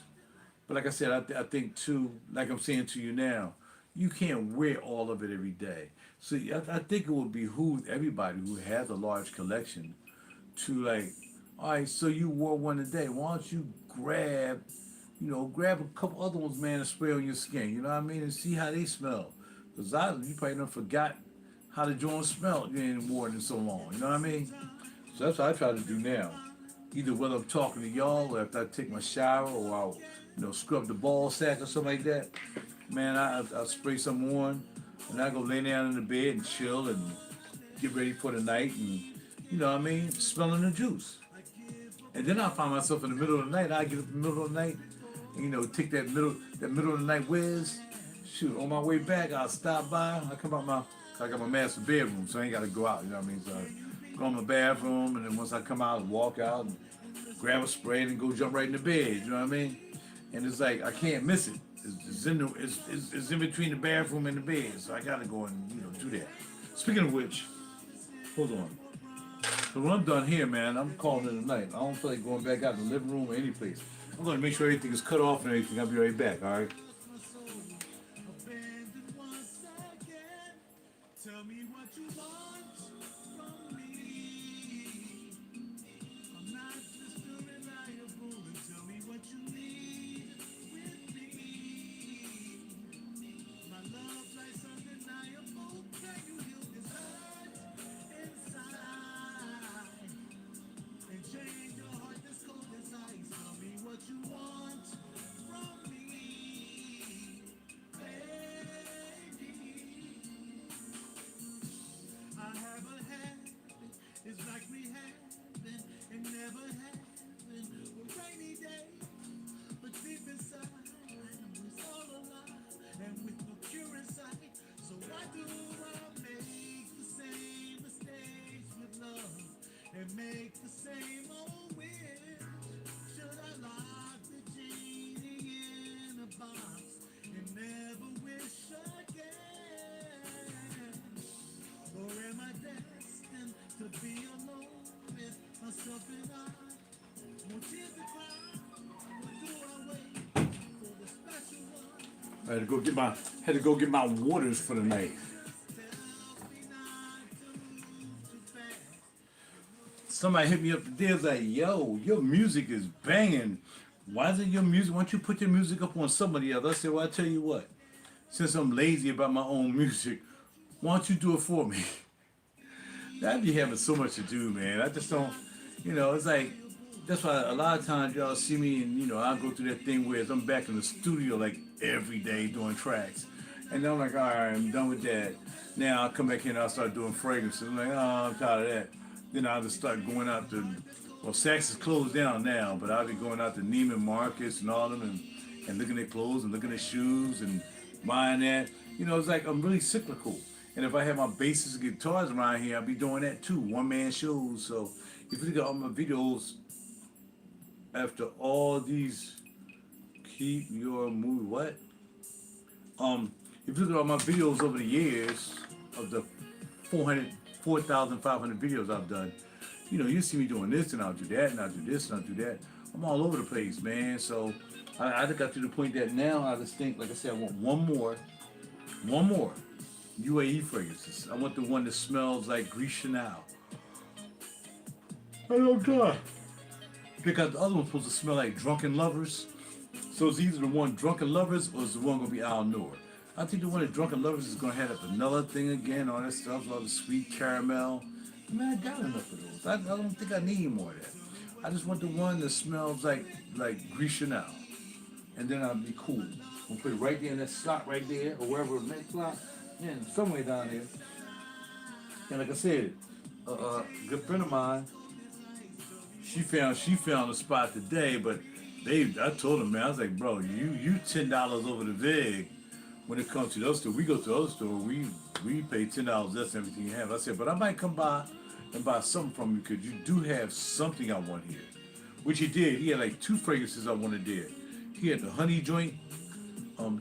But like I said, I think too, like I'm saying to you now, you can't wear all of it every day. So I think it would behoove everybody who has a large collection to like, all right, so you wore one today. Why don't you grab a couple other ones, man, and spray on your skin. You know what I mean? And see how they smell. Because you probably done forgot how the joint smelled. You ain't worn it in so long. You know what I mean? So that's what I try to do now. Either whether I'm talking to y'all or after I take my shower or I'll, scrub the ball sack or something like that. Man, I'll spray some on and I go lay down in the bed and chill and get ready for the night and, you know what I mean, smelling the juice. And then I find myself in the middle of the night. I get up in the middle of the night, and, take that middle of the night whiz. Shoot, on my way back, I'll stop by. I got my master bedroom, so I ain't got to go out. You know what I mean? So I go in my bathroom, and then once I come out, I walk out and grab a spray and go jump right in the bed. You know what I mean? And it's like I can't miss it. It's in between the bathroom and the bed, so I gotta go and do that. Speaking of which, hold on. So when I'm done here, man, I'm calling it a night. I don't feel like going back out in the living room or any place. I'm gonna make sure everything is cut off and everything. I'll be right back. All right. Tell me what you want from me. I'm not just reliable, and tell me what you need with me. My love's like undeniable. Can you heal this hurt inside and change your heart that's cold as ice? Tell me what you want from me, baby. I have a habit, it's like we haven't and never happened. A rainy day, but deep inside, it's all a lie, and with no cure in sight. So why do I make the same mistakes with love and make the same old wish? Should I lock the genie in a box and never wish again? Or am I destined to be alone with myself and I? No tears to cry, or do I wait for the special one? I had to go get my waters for the night. Tell me not to move too fast. Somebody hit me up today. Was like, "Yo, your music is banging. Why is it your music? Why don't you put your music up on somebody else?" I said, "Well, I tell you what. Since I'm lazy about my own music, why don't you do it for me?" I be having so much to do, man. I just don't, it's like, that's why a lot of times y'all see me and, I go through that thing where I'm back in the studio like every day doing tracks. And I'm like, all right, I'm done with that. Now I come back here and I'll start doing fragrances. I'm like, oh, I'm tired of that. Then I'll just start going out to, Saks is closed down now, but I'll be going out to Neiman Marcus and all them and looking at clothes and looking at shoes and buying that. It's like I'm really cyclical. And if I have my basses and guitars around here, I'll be doing that too, one-man shows. So if you look at all my videos, after all these, keep your mood, what? If you look at all my videos over the years, of the 4,500 videos I've done, you see me doing this and I'll do that and I'll do this and I'll do that. I'm all over the place, man. So I just got to the point that now I just think, like I said, I want one more. UAE fragrances. I want the one that smells like Chanel. I don't care. Because the other one's supposed to smell like Drunken Lovers. So it's either the one Drunken Lovers or it's the one going to be Al Noor. I think the one that Drunken Lovers is going to have that vanilla thing again, all that stuff, all the sweet caramel. Man, I got enough of those. I don't think I need more of that. I just want the one that smells like Chanel. And then I'll be cool. We'll put it right there in that slot right there, or wherever it makes slot. Yeah, somewhere down there. And like I said, a good friend of mine, she found a spot today, but I told her, man, I was like, bro, you $10 over the VIG when it comes to those stores. We go to the other store, we pay $10 less than everything you have. I said, but I might come by and buy something from you because you do have something I want here. Which he did. He had like 2 fragrances I wanted there. He had the honey joint.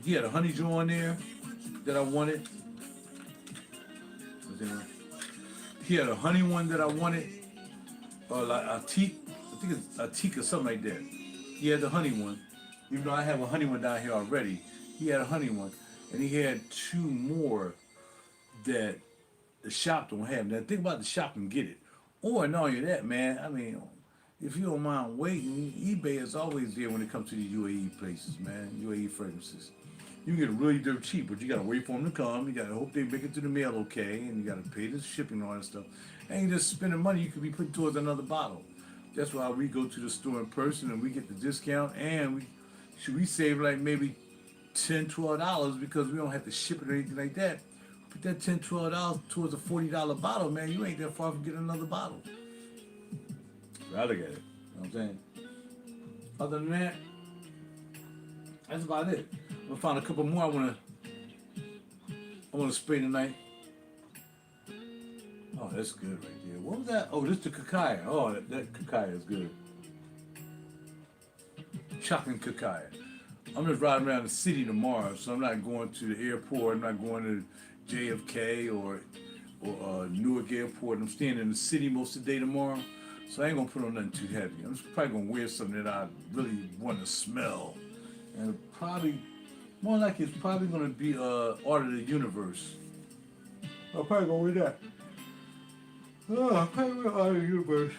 He had a honey joint on there that I wanted. He had a honey one that I wanted, or like a teak, I think it's a teak or something like that. He had the honey one, even though I have a honey one down here already. He had a honey one, and he had 2 more that the shop don't have. Now think about the shop and get it. Or not only that, man. I mean, if you don't mind waiting, eBay is always there when it comes to the UAE places, man. UAE fragrances. You can get it really dirt cheap, but you gotta wait for them to come. You gotta hope they make it to the mail okay, and you gotta pay the shipping and all that stuff. And you just spending money you could be putting towards another bottle. That's why we go to the store in person and we get the discount, and we save like maybe $10, $12 because we don't have to ship it or anything like that. Put that $10, $12 towards a $40 bottle, man. You ain't that far from getting another bottle. So I look at it. know what I'm saying? Other than that, that's about it. I'm gonna find a couple more I wanna spray tonight. Oh, that's good right there. What was that? Oh, this is the cacao. Oh, that cacao is good. Chocolate cacao. I'm just riding around the city tomorrow, so I'm not going to the airport. I'm not going to JFK or Newark Airport. I'm staying in the city most of the day tomorrow, so I ain't gonna put on nothing too heavy. I'm just probably gonna wear something that I really want to smell, and probably more like it's probably gonna be Art of the Universe. I'm probably gonna wear that. Oh, I'm probably wear Art of the Universe.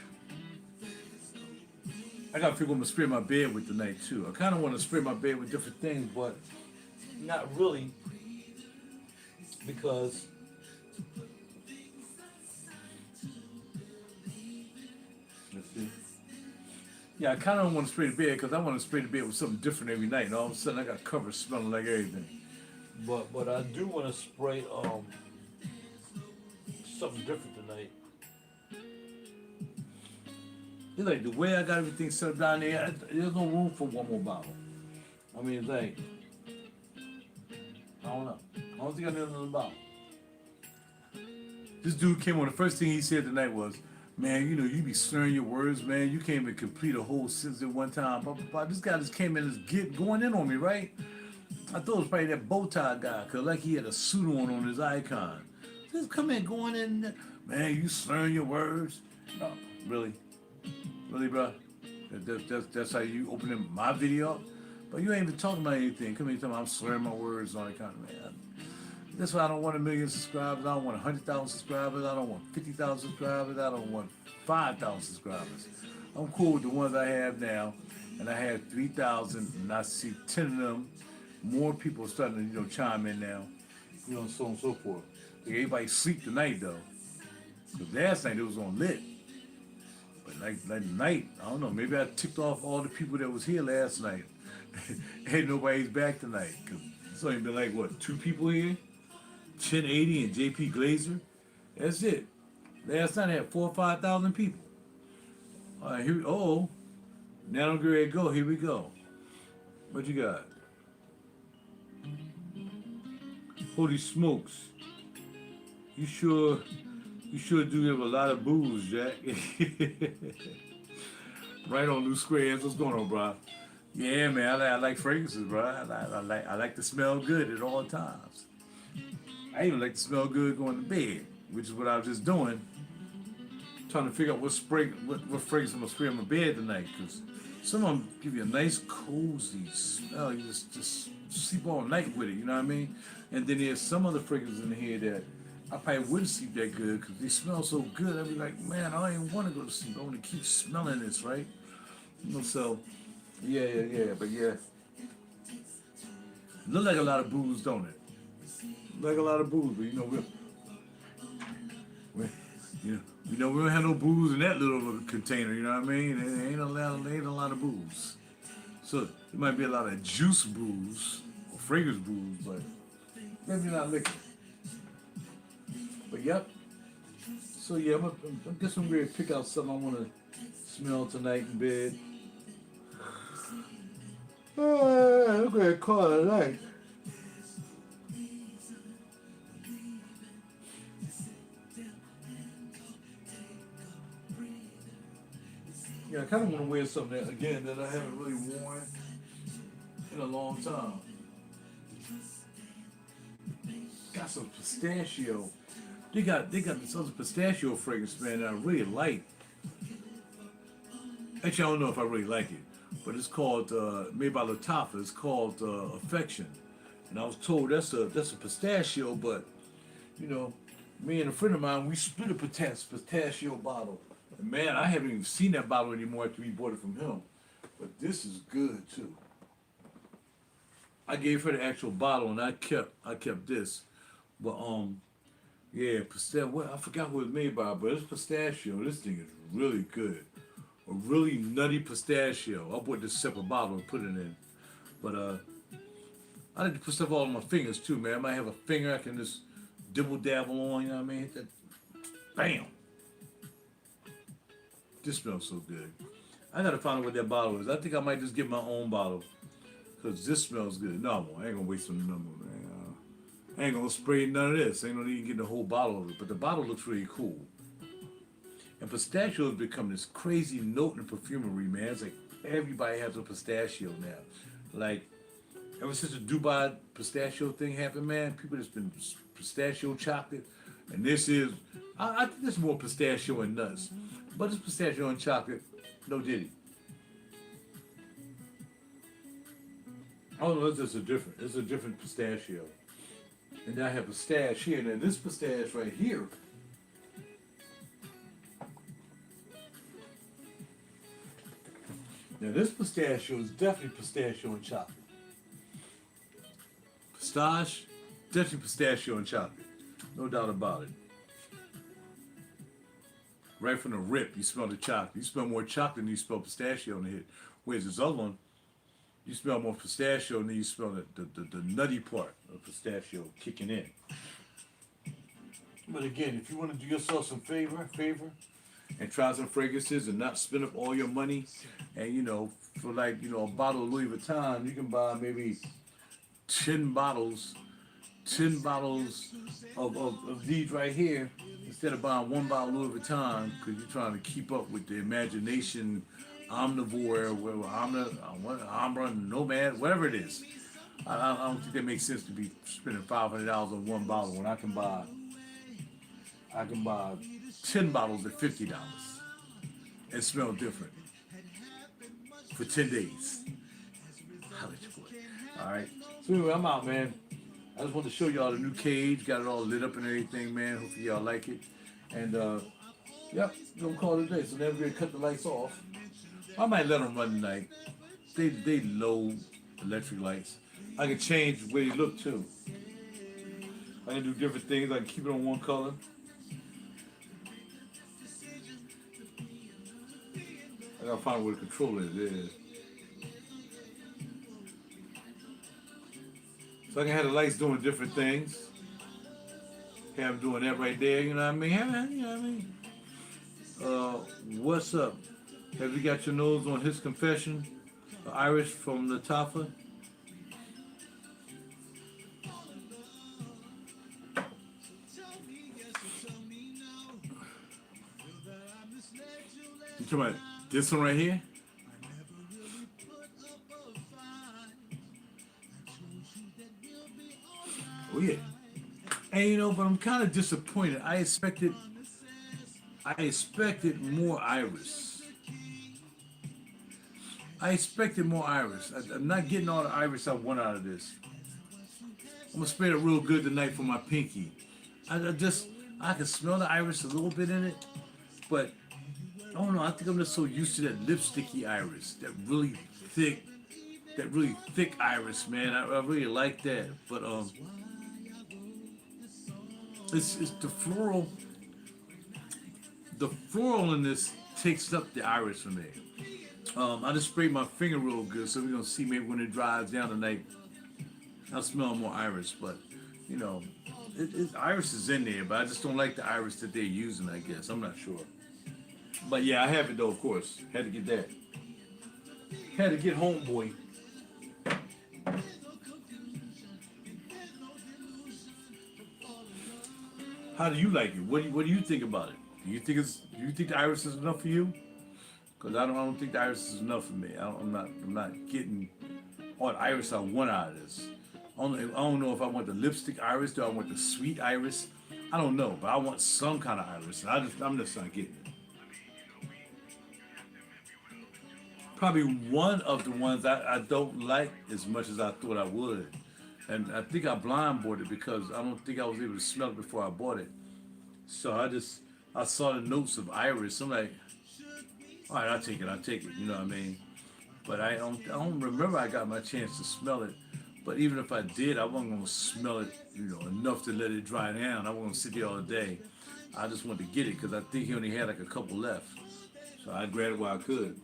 I gotta figure I'm gonna spray my bed with tonight too. I kind of want to spray my bed with different things, but not really, because let's see. Yeah, I kind of want to spray the bed because I want to spray the bed with something different every night, and all of a sudden I got covers smelling like everything. But I do want to spray something different tonight. It's like the way I got everything set up down there, there's no room for one more bottle. I mean, it's like, I don't know. I don't think I need another bottle. This dude came on, the first thing he said tonight was, man, you know, you be slurring your words, man. You can't even complete a whole sentence at one time. But this guy just came in and going in on me, right? I thought it was probably that bow tie guy, because like he had a suit on his icon. Just come in going in, man, you slurring your words. No, really? Really, bro? That's how you open my video up? But you ain't even talking about anything. Come here, tell me I'm slurring my words on the kind of man. That's why I don't want 1 million subscribers. I don't want 100,000 subscribers. I don't want 50,000 subscribers. I don't want 5,000 subscribers. I'm cool with the ones I have now, and I have 3,000, and I see 10 of them. More people are starting to, chime in now, and so on and so forth. Like everybody sleep tonight though, because last night it was on lit. But like tonight, I don't know. Maybe I ticked off all the people that was here last night. Ain't nobody's back tonight. Cause it's only been like what, 2 people here? Chin 80 and JP Glazer. That's it. Last night I had 4,000 or 5,000 people. All right, here. Now I'm ready to go. Here we go. What you got? Holy smokes! You sure do have a lot of booze, Jack. Right on, New Squares. What's going on, bro? Yeah, man. I like fragrances, bro. I like to smell good at all times. I even like to smell good going to bed, which is what I was just doing. Trying to figure out what fragrance I'm gonna spray on my bed tonight, because some of them give you a nice cozy smell. You just sleep all night with it. You know what I mean? And then there's some other fragrances in here that I probably wouldn't sleep that good because they smell so good. I'd be like, man, I don't even want to go to sleep. I want to keep smelling this, right? So, yeah. But yeah, look like a lot of booze, don't it? Like a lot of booze, but we don't have no booze in that little container. You know what I mean? There ain't a lot of booze. So there might be a lot of juice booze or fragrance booze, but maybe not liquor. But yep. So yeah, I guess I'm ready to pick out something I want to smell tonight in bed. I'm going to call it a night. Yeah, I kind of want to wear something that I haven't really worn in a long time. Got some pistachio. They got this other pistachio fragrance, man, that I really like. Actually, I don't know if I really like it, but it's called made by Latafa. It's called Affection, and I was told that's a pistachio, but me and a friend of mine, we split a pistachio bottle. And man, I haven't even seen that bottle anymore after we bought it from him. But this is good too. I gave her the actual bottle, and I kept this. But yeah, pistachio. I forgot who it was made by, but it's pistachio. This thing is really good. A really nutty pistachio. I bought this separate bottle and put it in. But I like to put stuff all on my fingers too, man. I might have a finger I can just dibble dabble on. You know what I mean? Bam. This smells so good. I gotta find out what that bottle is. I think I might just get my own bottle. Because this smells good. No, I ain't gonna waste some number, man. I ain't gonna spray none of this. Ain't no need to get the whole bottle of it. But the bottle looks really cool. And pistachio has become this crazy note in perfumery, man. It's like everybody has a pistachio now. Like, ever since the Dubai pistachio thing happened, man, people just been pistachio chocolate. And this is, I think this is more pistachio and nuts. But it's pistachio and chocolate. No diddy. Oh no, it's a different pistachio. And then I have pistache here, and then this pistache right here. Now this pistachio is definitely pistachio and chocolate. Pistache, definitely pistachio and chocolate. No doubt about it. Right from the rip, you smell the chocolate. You smell more chocolate than you smell pistachio in the head. Whereas this other one, you smell more pistachio and then you smell the nutty part of pistachio kicking in. But again, if you want to do yourself some favor, and try some fragrances and not spend up all your money, and for like, a bottle of Louis Vuitton, you can buy maybe 10 bottles of these right here, instead of buying one bottle of Louis Vuitton, because you're trying to keep up with the imagination omnivore, nomad, whatever it is. I don't think that makes sense to be spending $500 on one bottle when I can buy 10 bottles at $50 and smell different for 10 days. Holla at your boy. All right. So anyway, I'm out, man. I just wanted to show y'all the new cage. Got it all lit up and everything, man. Hopefully y'all like it. And yep, gonna call it a day. So now we're gonna cut the lights off. I might let them run tonight. They low electric lights. I can change the way they look too. I can do different things. I can keep it on one color. I gotta find where the controller is. So I can have the lights doing different things. Have them doing that right there, you know what I mean? What's up? Have you got your nose on his confession? Irish from Latafa? You talking about this one right here? Oh yeah. And but I'm kind of disappointed. I expected more iris. I'm not getting all the iris I want out of this. I'm gonna spray it real good tonight for my pinky. I can smell the iris a little bit in it, but I don't know. I think I'm just so used to that lipsticky iris, that really thick iris, man. I really like that, but it's the floral. The floral in this takes up the iris for me. I just sprayed my finger real good, so we're gonna see maybe when it dries down tonight, I'll smell more iris. But iris is in there, but I just don't like the iris that they're using. I guess I'm not sure. But yeah, I have it though, of course. Had to get that. Had to get homeboy. How do you like it? What do you think about it? Do you think the iris is enough for you? Because I don't think the iris is enough for me. I'm not getting all the iris I want out of this. I don't know if I want the lipstick iris. Do I want the sweet iris? I don't know, but I want some kind of iris. And I'm just not getting it. Probably one of the ones I don't like as much as I thought I would. And I think I blind bought it because I don't think I was able to smell it before I bought it. So I saw the notes of iris. I'm like, all right, I'll take it. You know what I mean? But I don't remember I got my chance to smell it. But even if I did, I wasn't gonna smell it, enough to let it dry down. I wasn't gonna sit there all day. I just wanted to get it because I think he only had like a couple left. So I grabbed it while I could.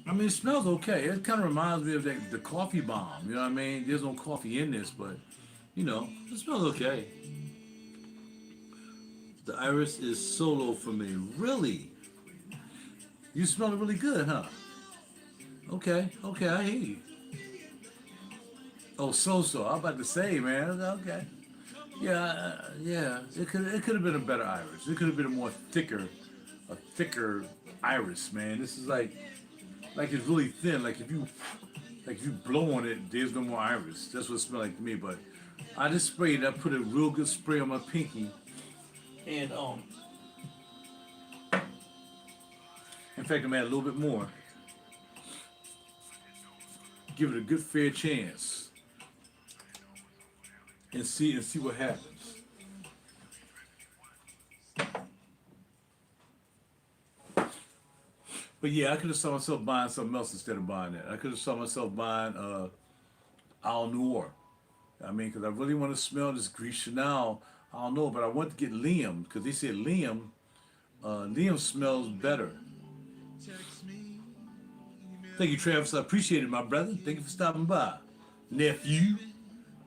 I mean, it smells okay. It kind of reminds me of the coffee bomb. You know what I mean? There's no coffee in this, but, it smells okay. The iris is solo for me. Really? You smell it really good, huh? Okay, okay, I hear you. Oh, so. I'm about to say, man. Okay. Yeah, yeah. It could have been a better iris. It could have been a thicker iris, man. This is like it's really thin. Like if you blow on it, there's no more iris. That's what it smelled like to me. But I just sprayed. I put a real good spray on my pinky, and in fact, I'm gonna add a little bit more. Give it a good fair chance, and see what happens. But yeah, I could have saw myself buying something else instead of buying that. I could have saw myself buying Al Noir. I mean, because I really want to smell this Gris Chanel. I don't know, but I want to get Liam because they said Liam smells better. Thank you, Travis. I appreciate it, my brother. Thank you for stopping by, nephew. You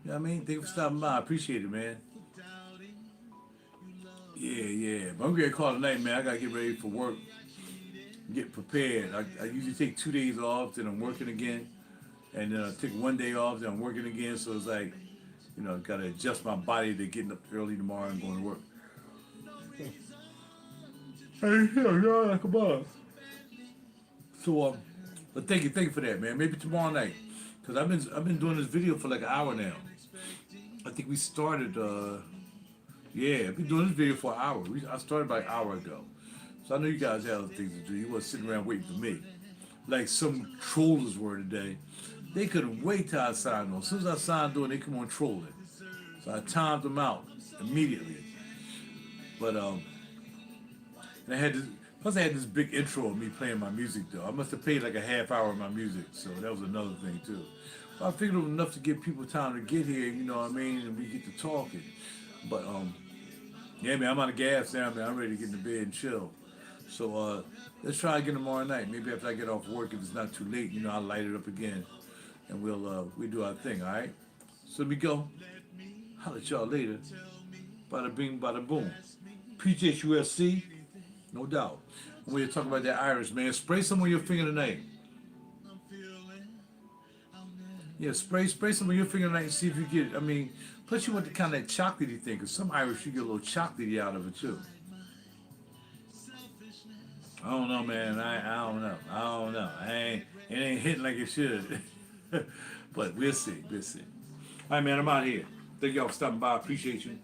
know what I mean? Thank you for stopping by. I appreciate it, man. Yeah. But I'm going to call tonight, man. I got to get ready for work. Get prepared. I usually take 2 days off, then I'm working again. And then I take 1 day off, then I'm working again. So it's like, got to adjust my body to getting up early tomorrow and going to work. Hey, yeah, come on. So, but thank you for that, man. Maybe tomorrow night, because I've been doing this video for like an hour now. I think we started. Yeah, I've been doing this video for an hour. I started about an hour ago, so I know you guys have other things to do. You weren't sitting around waiting for me, like some trollers were today. They couldn't wait till I signed on. As soon as I signed on, they come on trolling. So I timed them out immediately. But and I had this. Plus, I had this big intro of me playing my music, though. I must have paid like a half hour of my music, so that was another thing, too. So I figured it was enough to give people time to get here, you know what I mean, and we get to talking. But, yeah, man, I'm out of gas now, man. I'm ready to get into bed and chill. So, let's try again tomorrow night. Maybe after I get off work, if it's not too late, I'll light it up again. And we'll do our thing, all right? So let me go. Holla at y'all later. Bada bing, bada boom. Appreciate you, USC. No doubt. We're talking about that iris, man. Spray some on your finger tonight. Yeah, spray some on your finger tonight and see if you get, plus you want the kind of that chocolatey thing, because some iris you get a little chocolatey out of it, too. I don't know, man. I don't know. It ain't hitting like it should. But we'll see. All right, man, I'm out here. Thank y'all for stopping by. Appreciate you.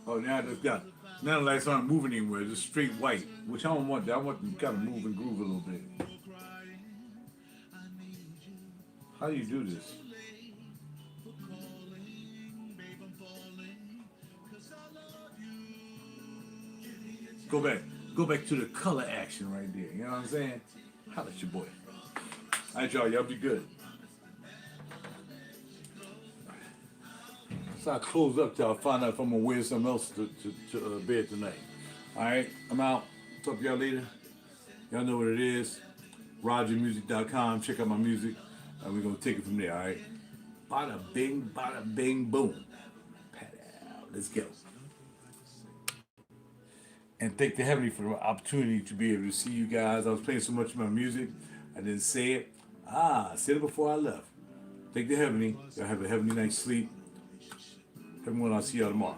Oh, now the lights aren't moving anywhere. It's straight white, which I don't want that. I want them to kind of move and groove a little bit. How do you do this? Go back to the color action right there. You know what I'm saying? Holla at your boy. All right, y'all be good. So I close up till I find out if I'm gonna wear something else to bed tonight. All right, I'm out. Talk to y'all later. Y'all know what it is. RaJuRmusic.com. Check out my music, and we're gonna take it from there. All right. Bada bing, boom. Pat out. Let's go. And thank the Heavenly for the opportunity to be able to see you guys. I was playing so much of my music, I didn't say it. I said it before I left. Thank the Heavenly. Y'all have a heavenly night's sleep. Everyone, I'll see y'all tomorrow.